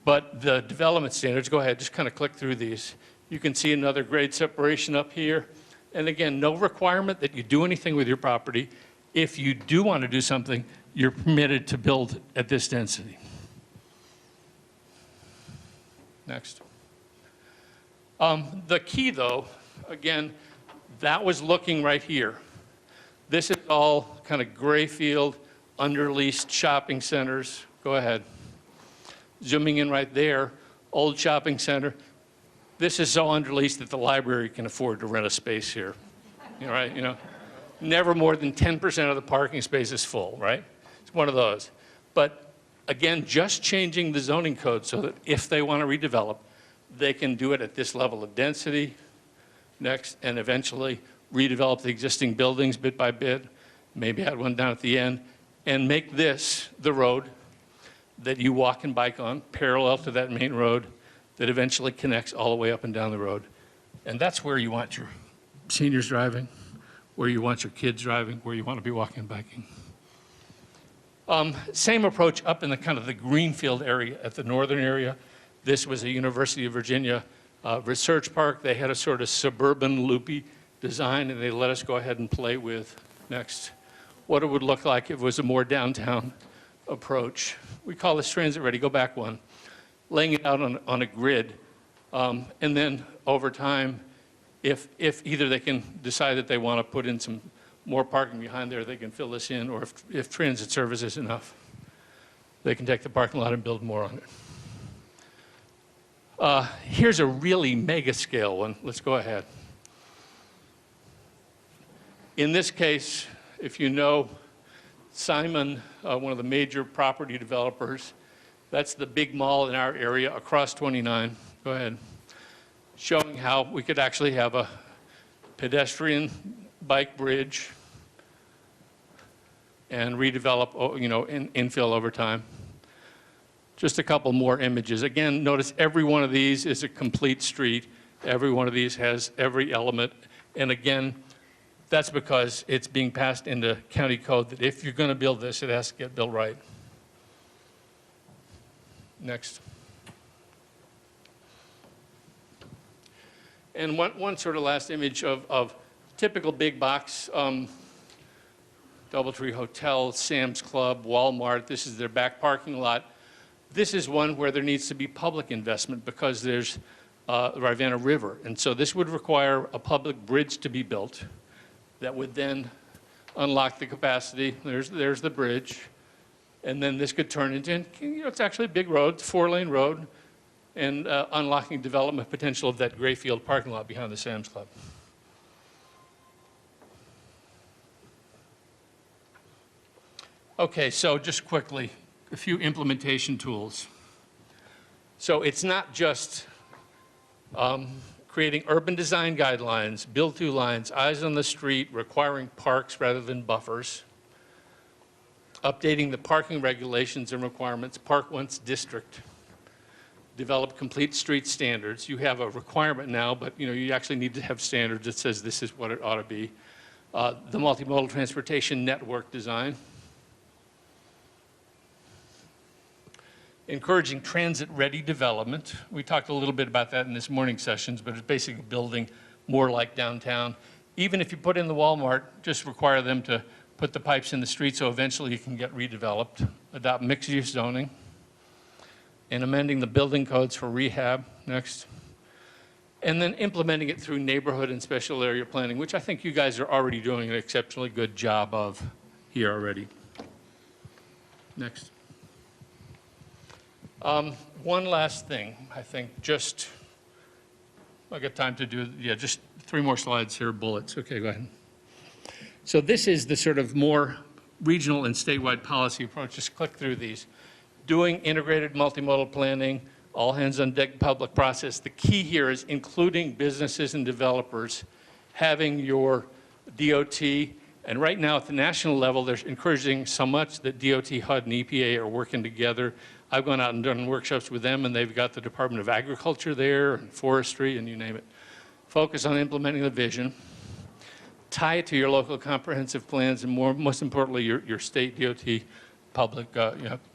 But the development standards, go ahead, just kind of click through these. You can see another grade separation up here. And again, no requirement that you do anything with your property. If you do want to do something, you're permitted to build at this density. Next. The key, though, again, that was looking right here. This is all kind of gray field, under-leased shopping centers. Go ahead. Zooming in right there, old shopping center. This is so under-leased that the library can afford to rent a space here. Right? Never more than 10% of the parking space is full, right? It's one of those. But again, just changing the zoning code so that if they want to redevelop, they can do it at this level of density, next, and eventually redevelop the existing buildings bit by bit, maybe add one down at the end, and make this the road that you walk and bike on, parallel to that main road that eventually connects all the way up and down the road. And that's where you want your seniors driving, where you want your kids driving, where you want to be walking and biking. Same approach up in the kind of the Greenfield area at the northern area. This was a University of Virginia research park. They had a sort of suburban loopy design, and they let us go ahead and play with, next, what it would look like if it was a more downtown approach. We call this transit ready. Go back one. Laying it out on a grid, and then over time, if either they can decide that they want to put in some more parking behind there, they can fill this in, or if transit service is enough, they can take the parking lot and build more on it. Here's a really mega scale one. Let's go ahead. In this case, if you know Simon, one of the major property developers. That's the big mall in our area across 29. Go ahead. Showing how we could actually have a pedestrian bike bridge and redevelop, infill over time. Just a couple more images. Again, notice every one of these is a complete street. Every one of these has every element. And again, that's because it's being passed into county code that if you're going to build this, it has to get built right. Next. And one sort of last image of typical big box, DoubleTree Hotel, Sam's Club, Walmart. This is their back parking lot. This is one where there needs to be public investment because there's the Rivanna River. And so this would require a public bridge to be built that would then unlock the capacity. There's the bridge. And then this could turn into, it's actually a big road, 4-lane road, and unlocking development potential of that Grayfield parking lot behind the Sam's Club. Okay, so just quickly, a few implementation tools. So it's not just creating urban design guidelines, build-to lines, eyes on the street, requiring parks rather than buffers, updating the parking regulations and requirements, Park Once District, develop complete street standards. You have a requirement now, but you actually need to have standards that says this is what it ought to be. The multimodal transportation network design. Encouraging transit-ready development. We talked a little bit about that in this morning's sessions, but it's basically building more like downtown. Even if you put in the Walmart, just require them to put the pipes in the street so eventually it can get redeveloped. Adopt mixed-use zoning. And amending the building codes for rehab. Next. And then implementing it through neighborhood and special area planning, which I think you guys are already doing an exceptionally good job of here already. Next. One last thing, I think, I got time to do, just 3 more slides here, bullets. Okay, go ahead. So this is the sort of more regional and statewide policy approach. Just click through these. Doing integrated multimodal planning, all hands on deck public process. The key here is including businesses and developers, having your DOT, and right now at the national level, they're encouraging so much that DOT, HUD, and EPA are working together. I've gone out and done workshops with them, and they've got the Department of Agriculture there, and forestry, and you name it. Focus on implementing the vision. Tie it to your local comprehensive plans, and most importantly, your state DOT public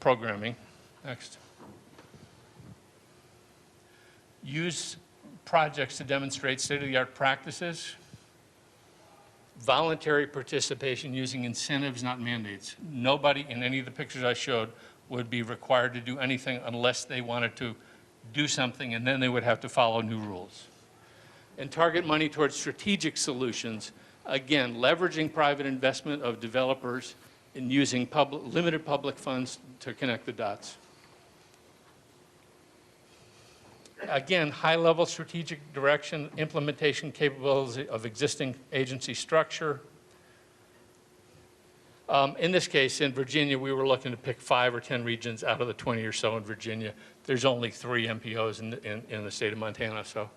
programming. Next. Use projects to demonstrate state-of-the-art practices. Voluntary participation using incentives, not mandates. Nobody in any of the pictures I showed would be required to do anything unless they wanted to do something, and then they would have to follow new rules. And target money towards strategic solutions, again, leveraging private investment of developers and using limited public funds to connect the dots. Again, high-level strategic direction, implementation capabilities of existing agency structure. In this case, in Virginia, we were looking to pick 5 or 10 regions out of the 20 or so in Virginia. There's only 3 MPOs in the state of Montana. So,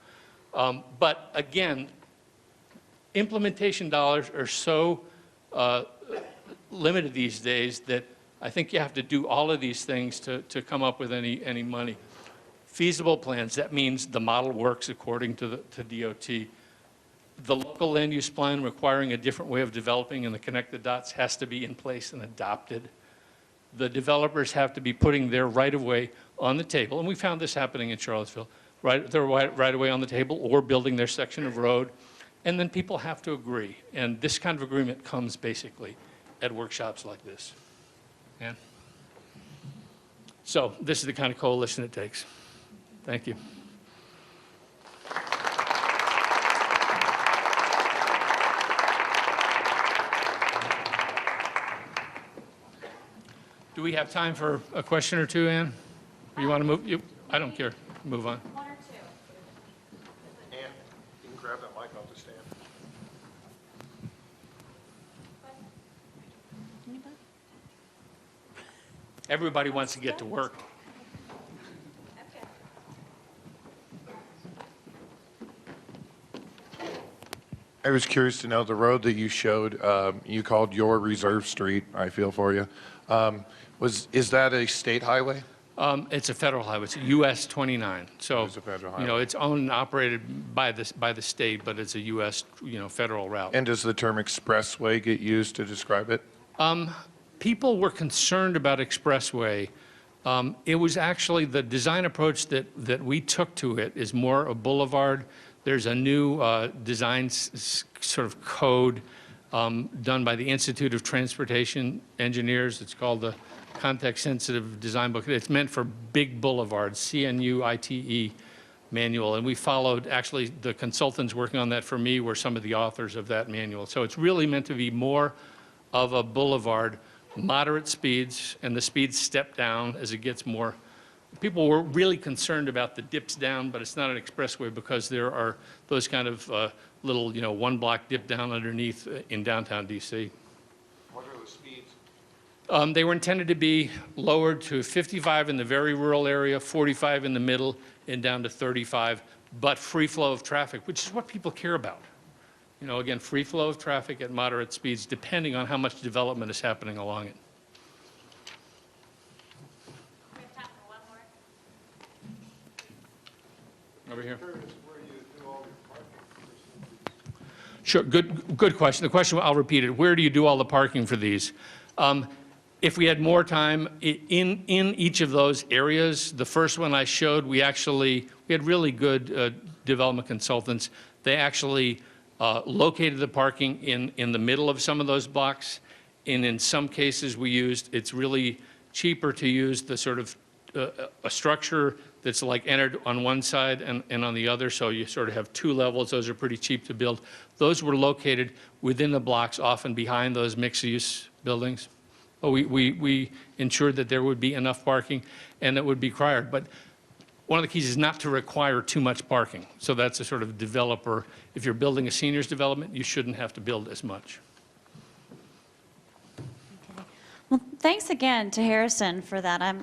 but again, implementation dollars are so limited these days that I think you have to do all of these things to come up with any money. Feasible plans, that means the model works according to DOT. The local land use plan requiring a different way of developing and the connect the dots has to be in place and adopted. The developers have to be putting their right-of-way on the table, and we found this happening in Charlottesville, their right-of-way on the table or building their section of road, and then people have to agree. And this kind of agreement comes basically at workshops like this. And so this is the kind of coalition it takes. Thank you. Do we have time for a question or two, Ann? Or you want to move? I don't care. Move on. One or two. Ann, you can grab that mic off the stand. everybody wants to get to work. I was curious to know, the road that you showed, you called your Reserve Street, I feel for you. Is that a state highway? It's a federal highway. It's US 29. So, It's a federal you know, highway. it's owned and operated by the state, but it's a US, federal route. And does the term expressway get used to describe it? People were concerned about expressway. It was actually the design approach that we took to it is more a boulevard. There's a new design sort of code done by the Institute of Transportation Engineers. It's called the Context-Sensitive Design Book. It's meant for big boulevards, CNUITE manual. And we followed, actually, the consultants working on that for me were some of the authors of that manual. So it's really meant to be more of a boulevard, moderate speeds, and the speeds step down as it gets more. People were really concerned about the dips down, but it's not an expressway because there are those kind of little, one block dip down underneath in downtown DC. What are the speeds? They were intended to be lowered to 55 in the very rural area, 45 in the middle, and down to 35, but free flow of traffic, which is what people care about. Again, free flow of traffic at moderate speeds, depending on how much development is happening along it. Over here. Sure, good question. The question, I'll repeat it. Where do you do all the parking for these? If we had more time, in each of those areas, the first one I showed, we had really good development consultants. They actually located the parking in the middle of some of those blocks. And in some cases it's really cheaper to use the sort of a structure that's like entered on one side and on the other, so you sort of have two levels. Those are pretty cheap to build. Those were located within the blocks, often behind those mixed-use buildings. We ensured that there would be enough parking and it would be required. But one of the keys is not to require too much parking. So that's a sort of developer. If you're building a seniors development, you shouldn't have to build as much. Well, thanks again to Harrison for that.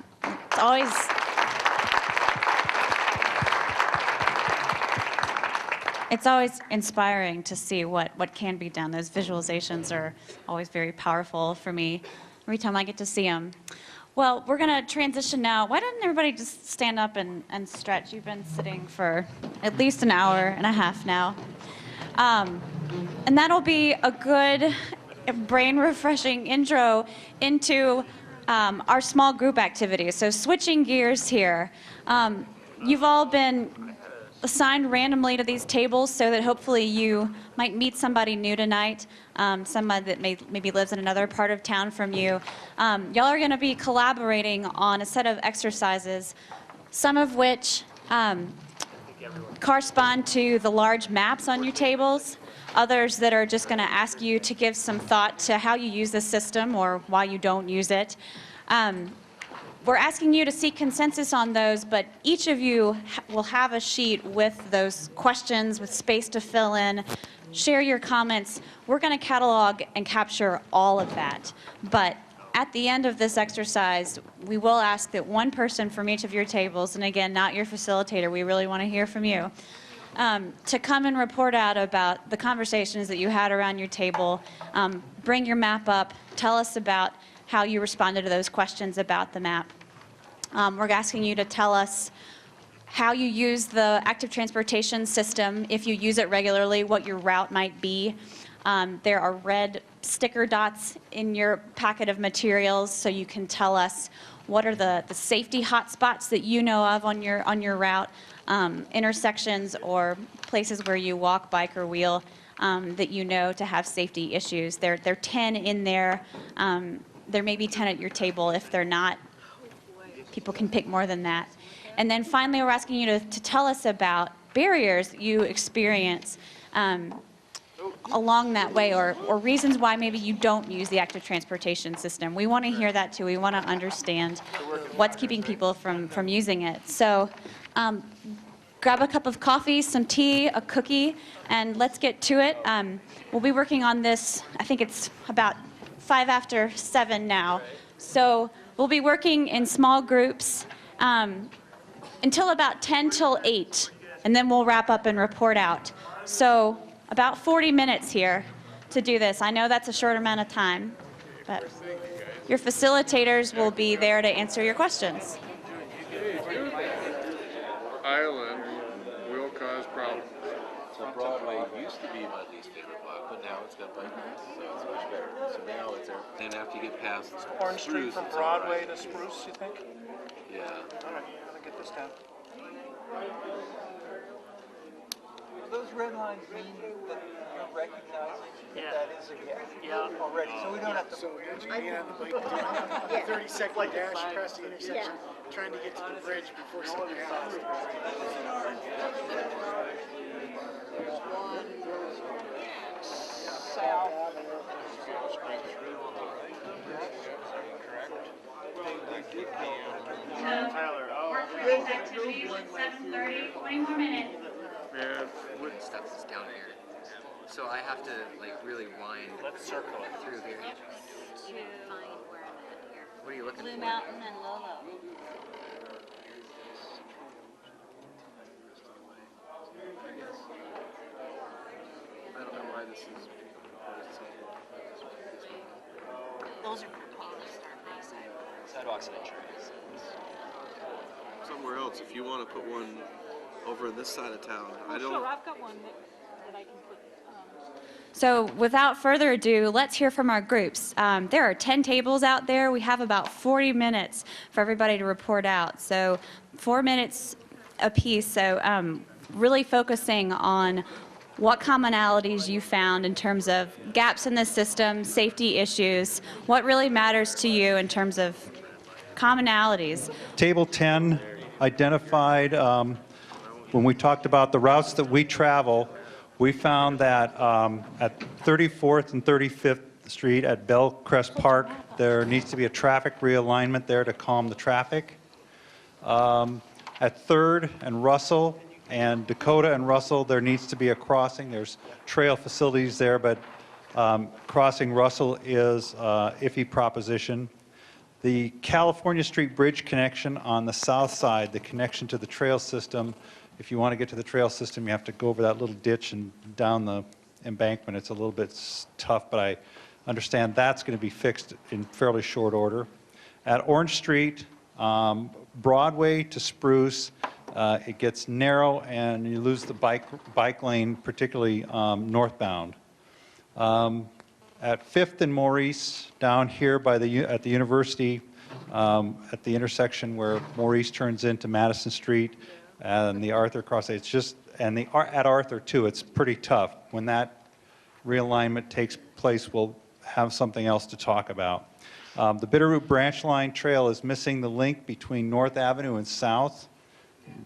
It's always inspiring to see what can be done. Those visualizations are always very powerful for me every time I get to see them. Well, we're going to transition now. Why don't everybody just stand up and stretch? You've been sitting for at least an hour and a half now. And that'll be a good brain-refreshing intro into our small group activities. So switching gears here. You've all been assigned randomly to these tables so that hopefully you might meet somebody new tonight, somebody that maybe lives in another part of town from you. Y'all are going to be collaborating on a set of exercises, some of which correspond to the large maps on your tables, others that are just going to ask you to give some thought to how you use the system or why you don't use it. We're asking you to seek consensus on those, but each of you will have a sheet with those questions, with space to fill in. Share your comments. We're going to catalog and capture all of that. But at the end of this exercise, we will ask that one person from each of your tables, and again, not your facilitator, we really want to hear from you, to come and report out about the conversations that you had around your table. Bring your map up. Tell us about how you responded to those questions about the map. We're asking you to tell us how you use the active transportation system, if you use it regularly, what your route might be. There are red sticker dots in your packet of materials, so you can tell us what are the safety hotspots that you know of on your route, intersections or places where you walk, bike, or wheel that you know to have safety issues. There are 10 in there. There may be 10 at your table. If they're not, people can pick more than that. And then finally, we're asking you to tell us about barriers you experience along that way, or reasons why maybe you don't use the active transportation system. We want to hear that too. We want to understand what's keeping people from using it. So grab a cup of coffee, some tea, a cookie, and let's get to it. We'll be working on this, I think it's about 5 after 7 now. So We'll be working in small groups until about 10 till 8, and then we'll wrap up and report out. So about 40 minutes here to do this. I know that's a short amount of time, but your facilitators will be there to answer your questions. Island will cause problems. So Broadway used to be my least favorite block, but now it's got bike lanes, so it's much better. So now it's there. And after you get past Orange Street Spruce, from it's all Broadway right. to Spruce, you think? Yeah. All right, I'm gonna get this down. Those red lines mean that you're recognizing that is a gap already, so we don't have to. So as you get on the bike, 30-second dash across the intersection, trying to get to the bridge before something happens. South. Workplace activities at 7:30, 20 more minutes. And with Stuff is down there. So I have to like really wind through here. What are you looking Blue for? Mountain and Lolo. I don't know why this is. Those are proposed, aren't they? Sidewalks and insurance. Somewhere else, if you want to put one over on this side of town, I don't. Sure, I've got one that I can put. So without further ado, let's hear from our groups. There are 10 tables out there. We have about 40 minutes for everybody to report out. So 4 minutes apiece. So really focusing on what commonalities you found in terms of gaps in the system, safety issues, what really matters to you in terms of commonalities. Table 10 identified, when we talked about the routes that we travel, we found that at 34th and 35th Street at Bellcrest Park, there needs to be a traffic realignment there to calm the traffic. At 3rd and Russell and Dakota and Russell, there needs to be a crossing. There's trail facilities there, but crossing Russell is an iffy proposition. The California Street Bridge connection on the south side, the connection to the trail system, if you want to get to the trail system, you have to go over that little ditch and down the embankment. It's a little bit tough, but I understand that's going to be fixed in fairly short order. At Orange Street, Broadway to Spruce, it gets narrow and you lose the bike lane, particularly northbound. At 5th and Maurice, down here at the university, at the intersection where Maurice turns into Madison Street and the Arthur cross, it's just, and at Arthur too, it's pretty tough. When that realignment takes place, we'll have something else to talk about. The Bitterroot Branch Line Trail is missing the link between North Avenue and South,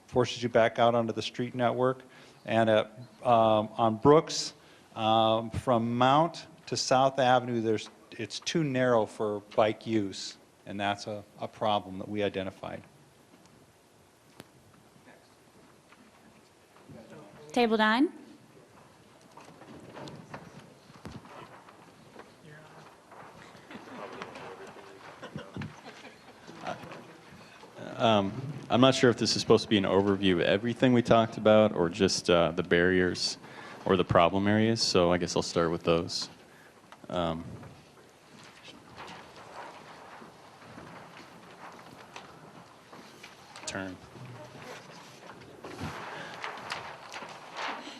forces you back out onto the street network. And on Brooks, from Mount to South Avenue, it's too narrow for bike use, and that's a problem that we identified. Table 9. I'm not sure if this is supposed to be an overview of everything we talked about or just the barriers or the problem areas, so I guess I'll start with those. Turn.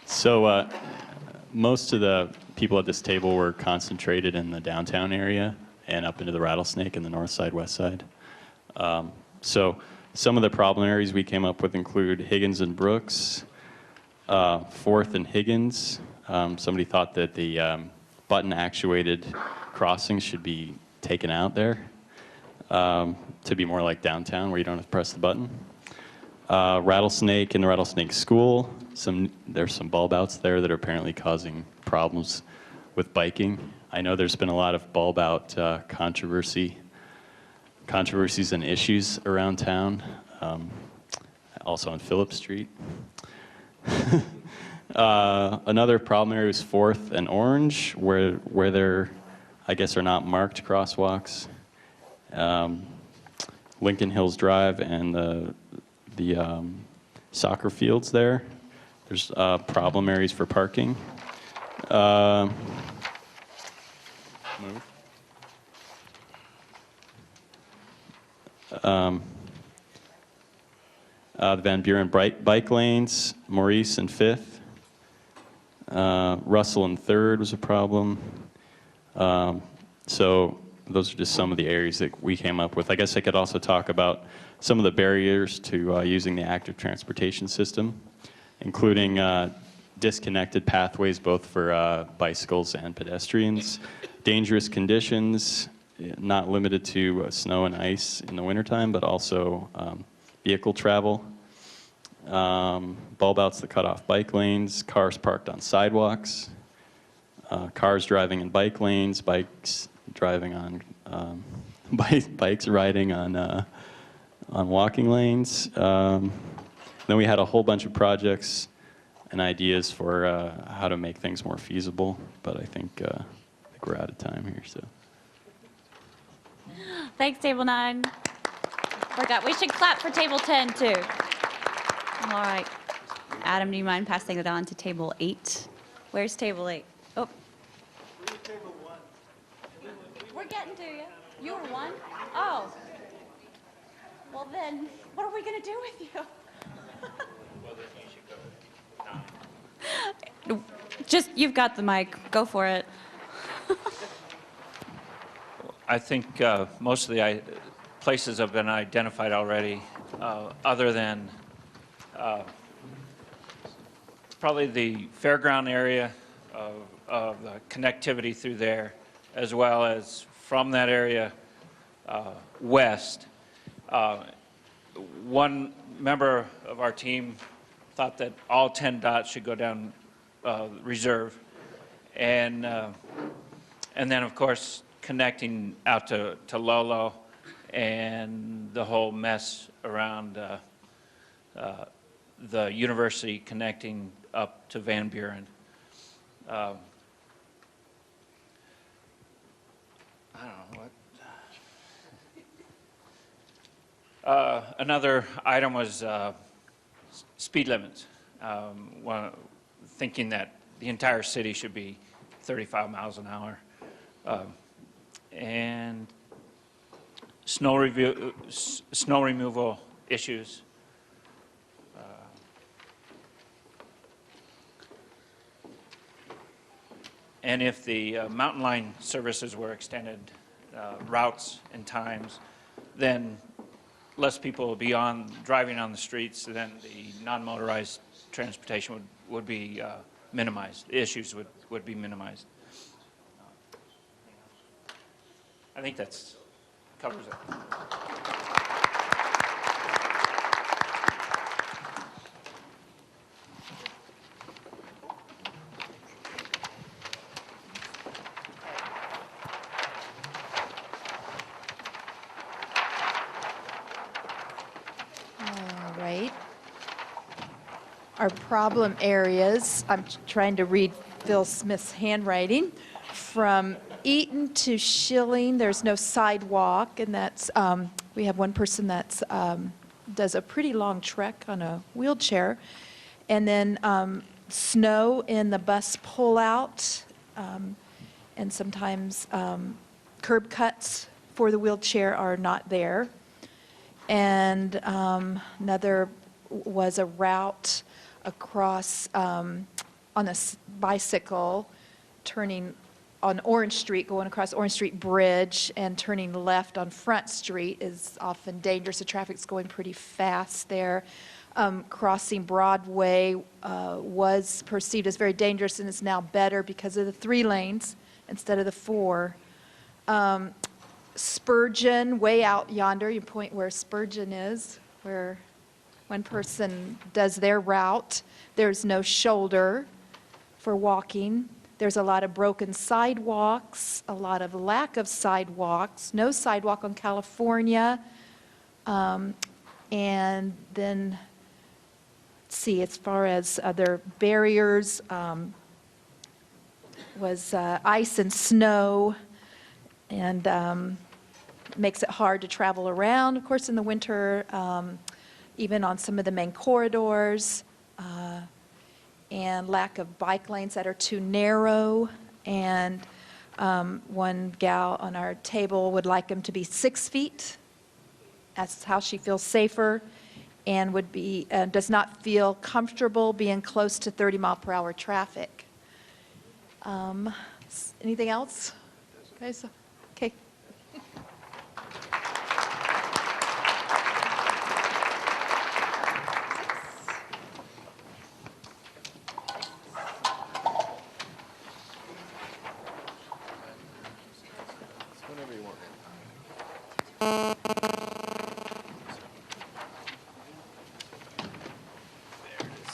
So most of the people at this table were concentrated in the downtown area and up into the Rattlesnake and the north side, west side. So some of the problem areas we came up with include Higgins and Brooks, 4th and Higgins. Somebody thought that the button-actuated crossings should be taken out there to be more like downtown where you don't have to press the button. Rattlesnake and the Rattlesnake School. There's some bulb outs there that are apparently causing problems with biking. I know there's been a lot of bulb out controversies and issues around town, also on Phillip Street. Another problem area is 4th and Orange, where there, I guess, are not marked crosswalks. Lincoln Hills Drive and the soccer fields there. There's problem areas for parking. Move. The Van Buren bike lanes, Maurice and 5th. Russell and 3rd was a problem. So those are just some of the areas that we came up with. I guess I could also talk about some of the barriers to using the active transportation system, including disconnected pathways both for bicycles and pedestrians, dangerous conditions, not limited to snow and ice in the wintertime, but also vehicle travel, bulb outs that cut off bike lanes, cars parked on sidewalks, cars driving in bike lanes, bikes driving on bikes riding on walking lanes. Then we had a whole bunch of projects and ideas for how to make things more feasible, but I think we're out of time here. So Thanks, Table 9. Forgot we should clap for Table 10 too. All right, Adam, do you mind passing it on to Table 8? Where's Table 8? Oh. We're getting to you. You were 1? Oh. Well then, what are we going to do with you? Just, you've got the mic. Go for it. I think most of the places have been identified already, other than probably the fairground area of the connectivity through there, as well as from that area west. One member of our team thought that all 10 dots should go down Reserve, and then of course connecting out to Lolo and the whole mess around the university connecting up to Van Buren. I don't know what. Another item was speed limits. Thinking that the entire city should be 35 miles an hour. And snow removal issues. And if the mountain line services were extended, routes and times, then less people will be driving on the streets, then the non-motorized transportation would be minimized. The issues would be minimized. I think that covers it. All right. Our problem areas, I'm trying to read Phil Smith's handwriting. From Eaton to Schilling, there's no sidewalk, and that's, we have one person that does a pretty long trek on a wheelchair. And then snow in the bus pullout, and sometimes curb cuts for the wheelchair are not there. And another was a route across on a bicycle, turning on Orange Street, going across Orange Street Bridge and turning left on Front Street is often dangerous. The traffic's going pretty fast there. Crossing Broadway was perceived as very dangerous and is now better because of the 3 lanes instead of the 4. Spurgeon, way out yonder, you point where Spurgeon is, where one person does their route. There's no shoulder for walking. There's a lot of broken sidewalks, a lot of lack of sidewalks, no sidewalk on California. And then, let's see, as far as other barriers, was ice and snow, and makes it hard to travel around, of course, in the winter, even on some of the main corridors, and lack of bike lanes that are too narrow. And one gal on our table would like them to be 6 feet. That's how she feels safer, and would be, does not feel comfortable being close to 30-mile-per-hour traffic. Anything else? Guys? Okay. Whenever you want. There it is.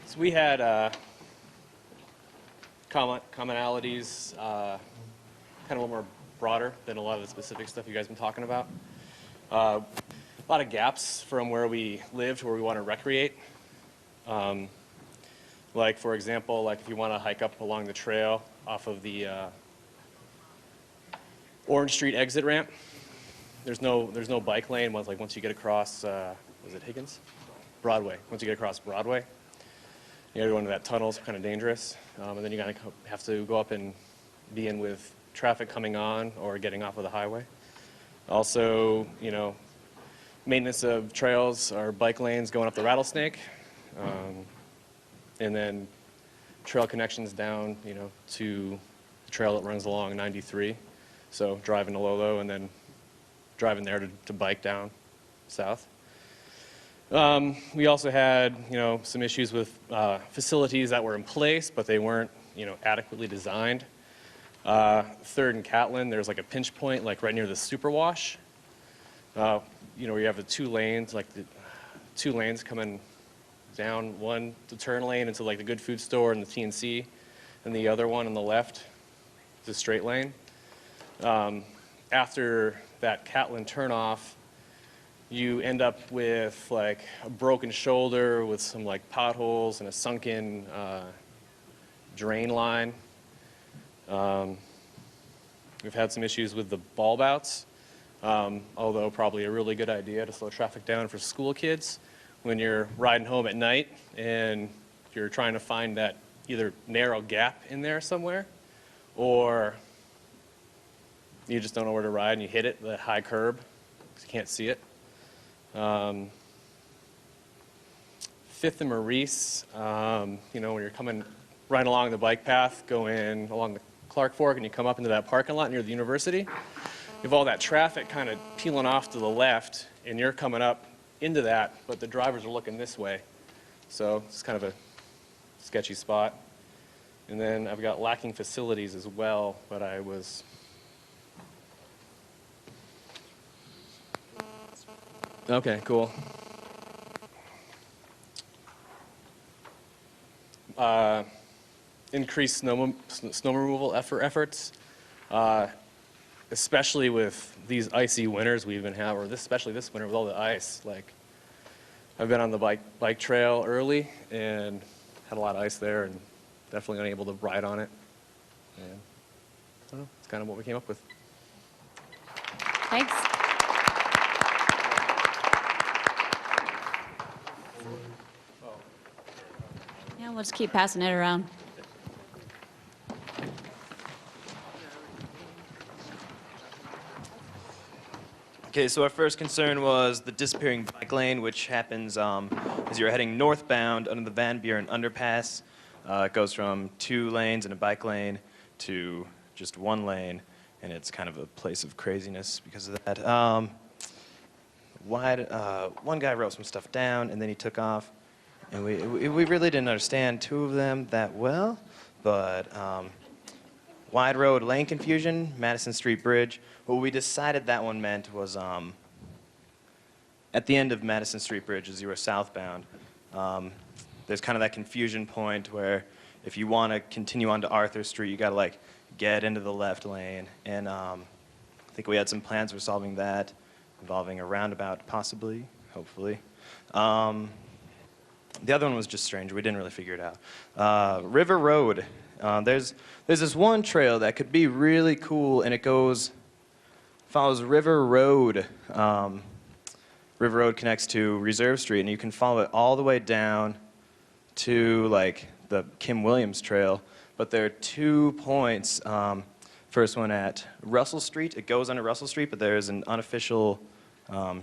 So we had commonalities, kind of a little more broader than a lot of the specific stuff you guys have been talking about. A lot of gaps from where we live to where we want to recreate. Like, for example, like if you want to hike up along the trail off of the Orange Street exit ramp, there's no bike lane once you get across, was it Higgins? Broadway. Once you get across Broadway, you gotta go into that tunnel. It's kind of dangerous. And then you gotta have to go up and be in with traffic coming on or getting off of the highway. Also, maintenance of trails or bike lanes going up the Rattlesnake. And then trail connections down, to the trail that runs along 93. So driving to Lolo and then driving there to bike down south. We also had, some issues with facilities that were in place, but they weren't, adequately designed. 3rd and Catlin, there's like a pinch point, like right near the superwash. Where you have the 2 lanes, like the 2 lanes coming down, one the turn lane into like the Good Food Store and the TNC, and the other one on the left, the straight lane. After that Catlin turnoff, you end up with like a broken shoulder with some like potholes and a sunken drain line. We've had some issues with the bulb outs, although probably a really good idea to slow traffic down for school kids when you're riding home at night and you're trying to find that either narrow gap in there somewhere, or you just don't know where to ride and you hit it, that high curb, because you can't see it. 5th and Maurice, when you're coming right along the bike path, going along the Clark Fork, and you come up into that parking lot near the university, you have all that traffic kind of peeling off to the left, and you're coming up into that, but the drivers are looking this way. So it's kind of a sketchy spot. And then I've got lacking facilities as well, but I was... Okay, cool. Increased snow removal efforts, especially with these icy winters we've been having, or especially this winter with all the ice. Like, I've been on the bike trail early and had a lot of ice there, and definitely unable to ride on it. And I don't know, it's kind of what we came up with. Thanks. Yeah, we'll just keep passing it around. Okay, so our first concern was the disappearing bike lane, which happens as you're heading northbound under the Van Buren underpass. It goes from 2 lanes and a bike lane to just 1 lane, and it's kind of a place of craziness because of that. One guy wrote some stuff down, and then he took off, and we really didn't understand 2 of them that well, but wide road lane confusion, Madison Street Bridge. What we decided that one meant was at the end of Madison Street Bridge as you were southbound, there's kind of that confusion point where if you want to continue on to Arthur Street, you got to like get into the left lane. And I think we had some plans for solving that, involving a roundabout possibly, hopefully. the other one was just strange. We didn't really figure it out. River Road. There's this one trail that could be really cool, and it follows River Road. River Road connects to Reserve Street, and you can follow it all the way down to like the Kim Williams Trail. But there are 2 points. First one at Russell Street. It goes under Russell Street, but there is an unofficial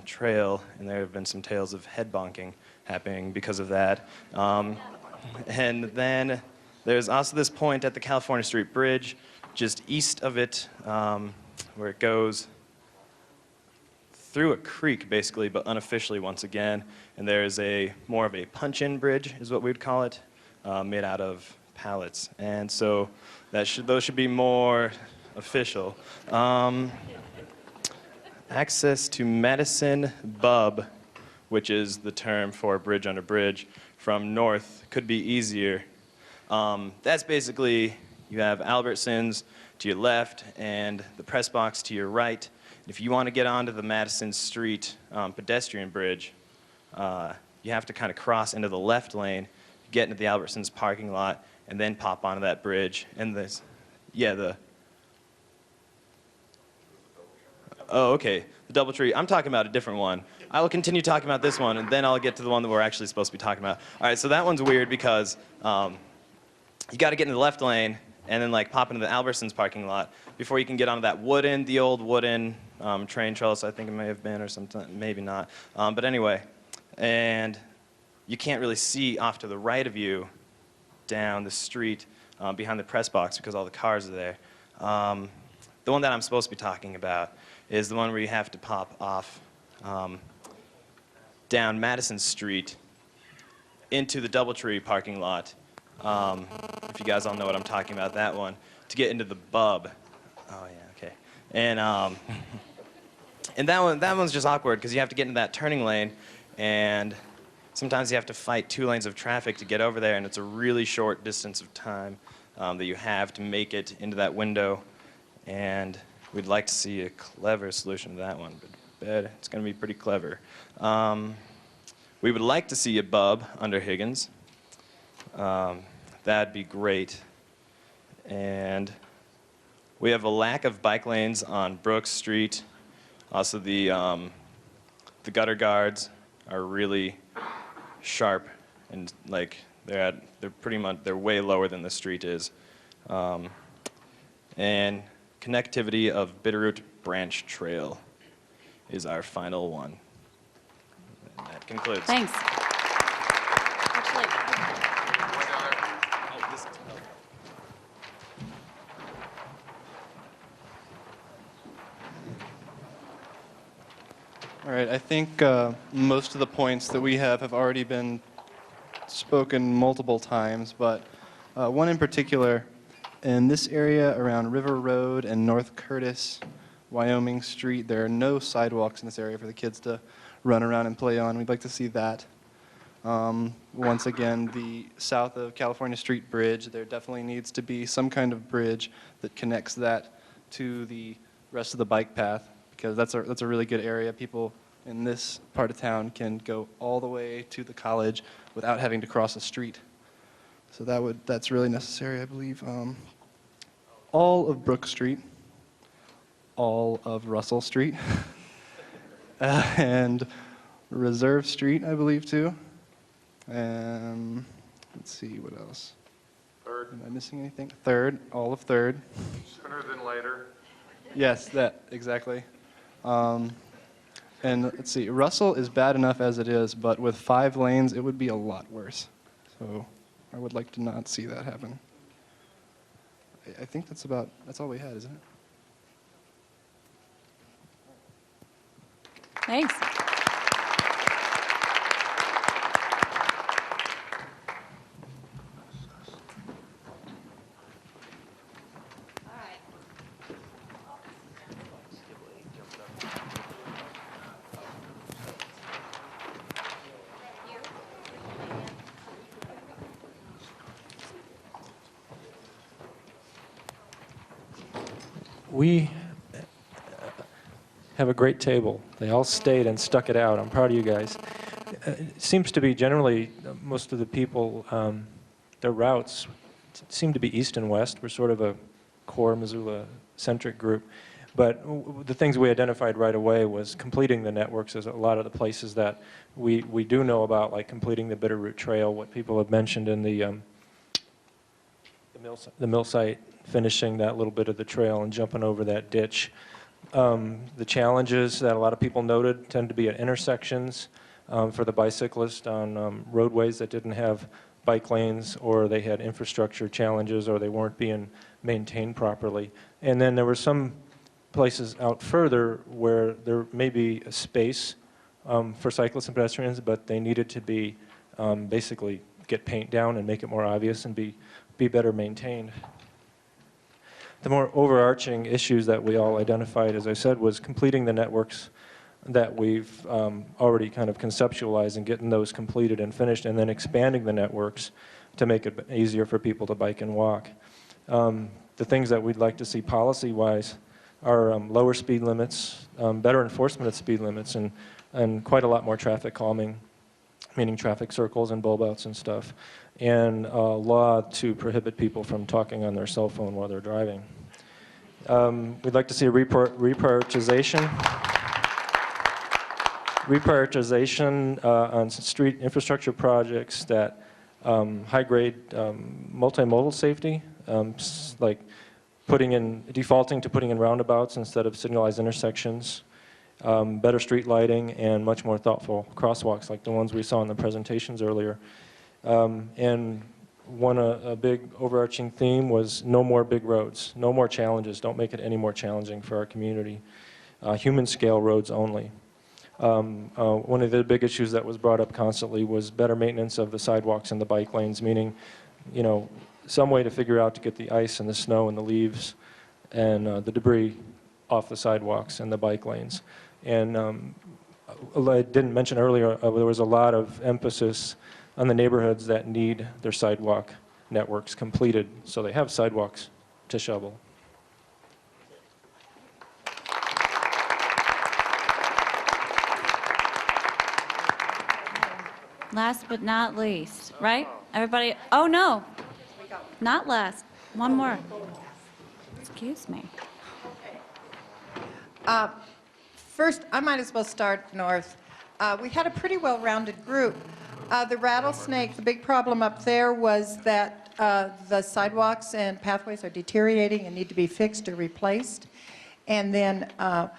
trail, and there have been some tales of head bonking happening because of that. And then there's also this point at the California Street Bridge, just east of it, where it goes through a creek, basically, but unofficially once again. And there's more of a punch-in bridge, is what we'd call it, made out of pallets. And so those should be more official. Access to Madison Bub, which is the term for bridge under bridge, from north could be easier. That's basically, you have Albertsons to your left and the press box to your right. If you want to get onto the Madison Street pedestrian bridge, you have to kind of cross into the left lane, get into the Albertsons parking lot, and then pop onto that bridge. And oh, okay, the DoubleTree. I'm talking about a different one. I will continue talking about this one, and then I'll get to the one that we're actually supposed to be talking about. All right, so that one's weird because you got to get into the left lane and then like pop into the Albertsons parking lot before you can get onto that the old wooden train trellis, I think it may have been, or something, maybe not. But anyway, and you can't really see off to the right of you down the street behind the press box because all the cars are there. The one that I'm supposed to be talking about is the one where you have to pop off down Madison Street into the DoubleTree parking lot. If you guys all know what I'm talking about, that one, to get into the Bub. Oh yeah, okay. And that one's just awkward because you have to get into that turning lane, and sometimes you have to fight 2 lanes of traffic to get over there, and it's a really short distance of time that you have to make it into that window. And we'd like to see a clever solution to that one, but I bet it's going to be pretty clever. We would like to see a Bub under Higgins. That'd be great. And we have a lack of bike lanes on Brooks Street. Also, the gutter guards are really sharp, and like they're way lower than the street is. And connectivity of Bitterroot Branch Trail is our final one. And that concludes. Thanks. All right, I think most of the points that we have already been spoken multiple times, but one in particular, in this area around River Road and North Curtis, Wyoming Street, there are no sidewalks in this area for the kids to run around and play on. We'd like to see that. Once again, the south of California Street Bridge, there definitely needs to be some kind of bridge that connects that to the rest of the bike path, because that's a really good area. People in this part of town can go all the way to the college without having to cross a street. So that's really necessary, I believe. All of Brook Street, all of Russell Street, and Reserve Street, I believe, too. And let's see, what else? Third. Am I missing anything? Third, all of Third. Sooner than later. Yes, that, exactly. And let's see, Russell is bad enough as it is, but with 5 lanes, it would be a lot worse. So I would like to not see that happen. I think that's all we had, isn't it? Thanks. We have a great table. They all stayed and stuck it out. I'm proud of you guys. it seems to be generally, most of the people, their routes seem to be east and west. We're sort of a core Missoula-centric group. But the things we identified right away was completing the networks. There's a lot of the places that we do know about, like completing the Bitterroot Trail, what people have mentioned in the mill site, finishing that little bit of the trail and jumping over that ditch. The challenges that a lot of people noted tend to be at intersections for the bicyclist on roadways that didn't have bike lanes, or they had infrastructure challenges, or they weren't being maintained properly. And then there were some places out further where there may be a space for cyclists and pedestrians, but they needed to be basically get paint down and make it more obvious and be better maintained. The more overarching issues that we all identified, as I said, was completing the networks that we've already kind of conceptualized and getting those completed and finished, and then expanding the networks to make it easier for people to bike and walk. The things that we'd like to see policy-wise are lower speed limits, better enforcement of speed limits, and quite a lot more traffic calming, meaning traffic circles and bulb outs and stuff, and a law to prohibit people from talking on their cell phone while they're driving. We'd like to see a reprioritization on street infrastructure projects that high-grade multimodal safety, like defaulting to putting in roundabouts instead of signalized intersections, better street lighting, and much more thoughtful crosswalks like the ones we saw in the presentations earlier. And a big overarching theme was no more big roads, no more challenges. Don't make it any more challenging for our community. Human scale roads only. One of the big issues that was brought up constantly was better maintenance of the sidewalks and the bike lanes, meaning, some way to figure out to get the ice and the snow and the leaves and the debris off the sidewalks and the bike lanes. And I didn't mention earlier, there was a lot of emphasis on the neighborhoods that need their sidewalk networks completed so they have sidewalks to shovel. Last but not least, right? Everybody, oh no, not last, one more. Excuse me. First, I might as well start north. We had a pretty well-rounded group. The rattlesnake, the big problem up there was that the sidewalks and pathways are deteriorating and need to be fixed or replaced. And then, of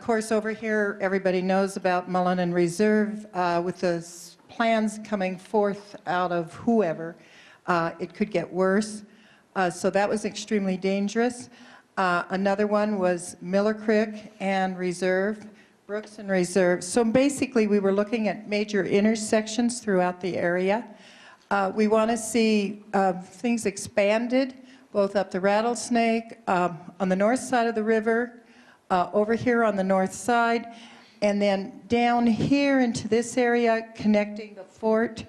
course, over here, everybody knows about Mullen and Reserve with the plans coming forth out of whoever. It could get worse. So that was extremely dangerous. Another one was Miller Creek and Reserve, Brooks and Reserve. So basically, we were looking at major intersections throughout the area. We want to see things expanded, both up the Rattlesnake, on the north side of the river, over here on the north side, and then down here into this area, connecting the fort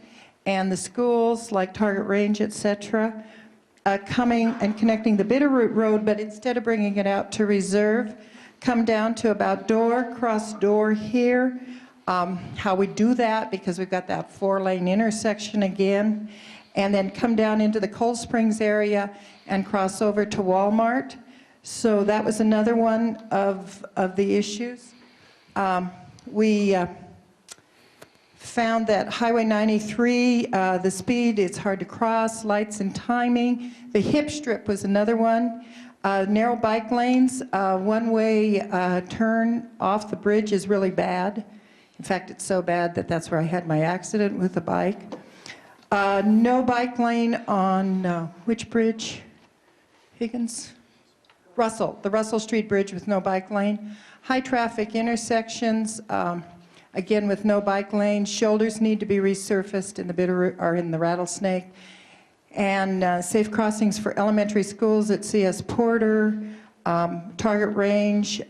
and the schools like Target Range, etc., coming and connecting the Bitterroot Road, but instead of bringing it out to Reserve, come down to about cross Door here. How we do that, because we've got that 4-lane intersection again, and then come down into the Cold Springs area and cross over to Walmart. So that was another one of the issues. We found that Highway 93, the speed, it's hard to cross, lights and timing. The hip strip was another one. Narrow bike lanes, one-way turn off the bridge is really bad. In fact, it's so bad that that's where I had my accident with the bike. No bike lane on which bridge? Higgins? Russell, the Russell Street Bridge with no bike lane. High traffic intersections, again with no bike lane. Shoulders need to be resurfaced in the Bitterroot or in the Rattlesnake. And safe crossings for elementary schools at C.S. Porter, Target Range,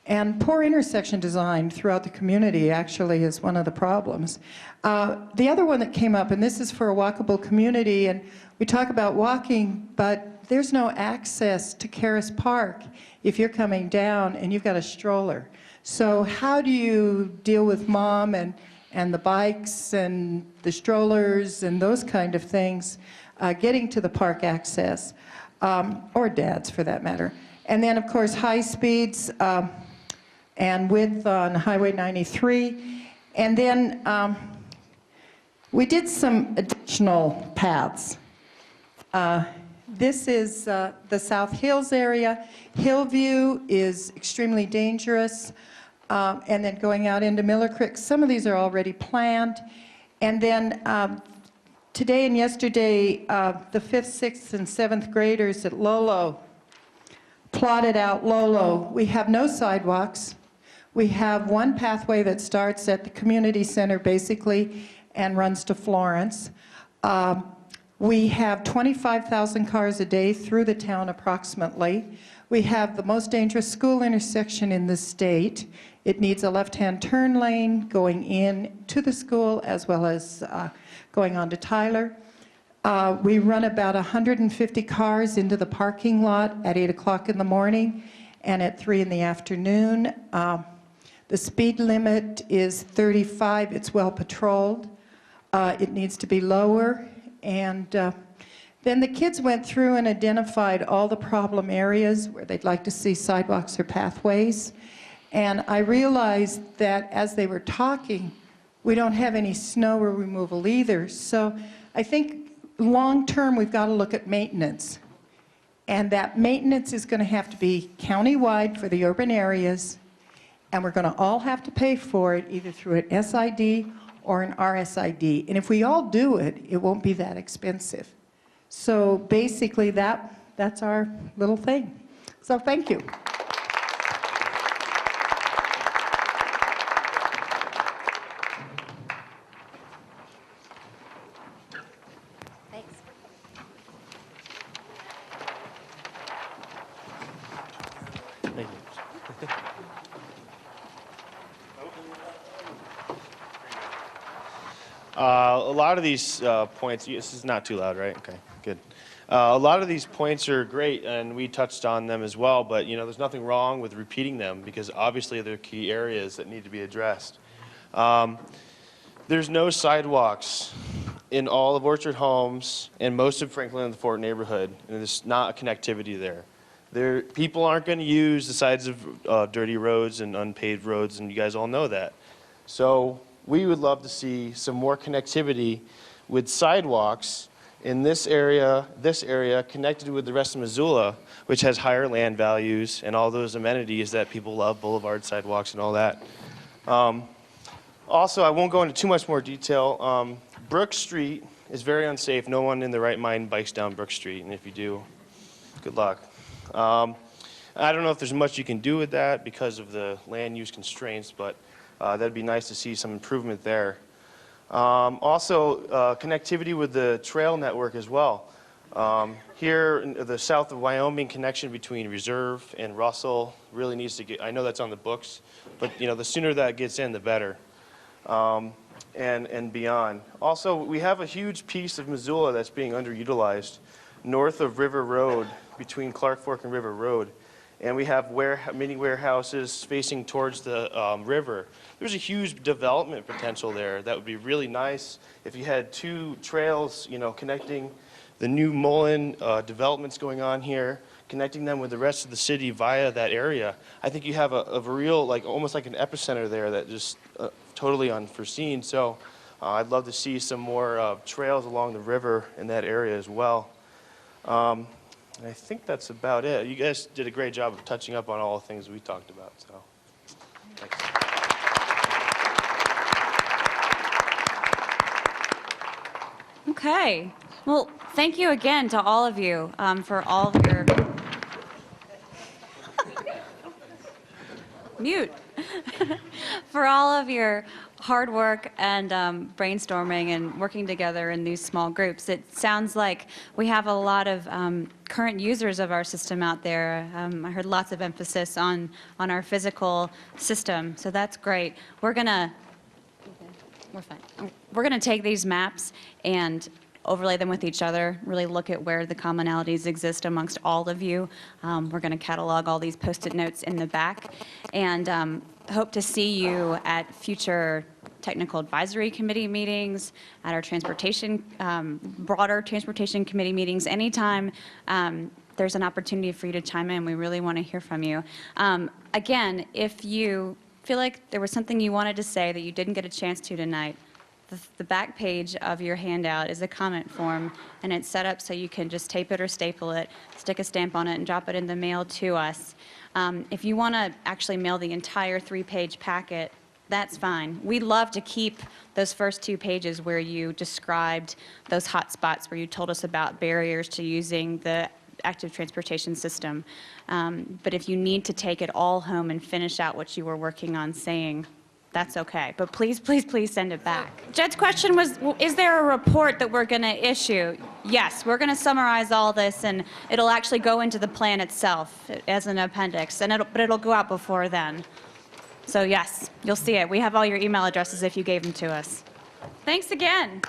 and poor intersection design throughout the community actually is one of the problems. The other one that came up, and this is for a walkable community, and we talk about walking, but there's no access to Caras Park if you're coming down and you've got a stroller. So how do you deal with mom and and the bikes and the strollers and those kind of things, getting to the park access, or dads for that matter. And then, of course, high speeds and width on Highway 93. And then we did some additional paths. This is the South Hills area. Hillview is extremely dangerous. And then going out into Miller Creek, some of these are already planned. And then today and yesterday, the 5th, 6th, and 7th graders at Lolo plotted out Lolo. We have no sidewalks. We have one pathway that starts at the community center, basically, and runs to Florence. We have 25,000 cars a day through the town, approximately. We have the most dangerous school intersection in the state. It needs a left-hand turn lane going in to the school as well as going on to Tyler. We run about 150 cars into the parking lot at 8 o'clock in the morning and at 3 in the afternoon. The speed limit is 35. It's well patrolled. It needs to be lower. And then the kids went through and identified all the problem areas where they'd like to see sidewalks or pathways. And I realized that as they were talking, we don't have any snow removal either. So I think long-term, we've got to look at maintenance. And that maintenance is going to have to be county-wide for the urban areas, and we're going to all have to pay for it either through an SID or an RSID. And if we all do it, it won't be that expensive. So basically, that's our little thing. So thank you. Thank you. A lot of these points, this is not too loud, right? Okay, good. A lot of these points are great, and we touched on them as well, but you know, there's nothing wrong with repeating them because obviously they're key areas that need to be addressed. There's no sidewalks in all of Orchard Homes and most of Franklin and the Fort neighborhood, and there's not a connectivity there. People aren't going to use the sides of dirty roads and unpaved roads, and you guys all know that. So we would love to see some more connectivity with sidewalks in this area connected with the rest of Missoula, which has higher land values and all those amenities that people love, boulevard sidewalks and all that. Also, I won't go into too much more detail. Brook Street is very unsafe. No one in their right mind bikes down Brook Street, and if you do, good luck. I don't know if there's much you can do with that because of the land use constraints, but that'd be nice to see some improvement there. Also, connectivity with the trail network as well. Here, in the south of Wyoming connection between Reserve and Russell really needs to get, I know that's on the books, but you know, the sooner that gets in, the better. And beyond. Also, we have a huge piece of Missoula that's being underutilized north of River Road, between Clark Fork and River Road. And we have mini warehouses facing towards the river. There's a huge development potential there that would be really nice if you had two trails, you know, connecting the new Mullen developments going on here, connecting them with the rest of the city via that area. I think you have a real, like, almost like an epicenter there that just totally unforeseen. So I'd love to see some more trails along the river in that area as well. I think that's about it. You guys did a great job of touching up on all the things we talked about. So, thanks. Okay. Well, thank you again to all of you for all of your... Mute. For all of your hard work and brainstorming and working together in these small groups. It sounds like we have a lot of current users of our system out there. I heard lots of emphasis on our physical system, so that's great. We're fine. We're gonna take these maps and overlay them with each other, really look at where the commonalities exist amongst all of you. We're going to catalog all these Post-it notes in the back and hope to see you at future technical advisory committee meetings, at our transportation, broader transportation committee meetings, anytime there's an opportunity for you to chime in, we really want to hear from you. Again, if you feel like there was something you wanted to say that you didn't get a chance to tonight, the back page of your handout is a comment form, and it's set up so you can just tape it or staple it, stick a stamp on it, and drop it in the mail to us. If you want to actually mail the entire 3-page packet, that's fine. We love to keep those first 2 pages where you described those hot spots, where you told us about barriers to using the active transportation system. But if you need to take it all home and finish out what you were working on saying, that's okay. But please, please, please send it back. Jed's question was, is there a report that we're going to issue? Yes, we're going to summarize all this, and it'll actually go into the plan itself as an appendix, and but it'll go out before then. So yes, you'll see it. We have all your email addresses if you gave them to us. Thanks again.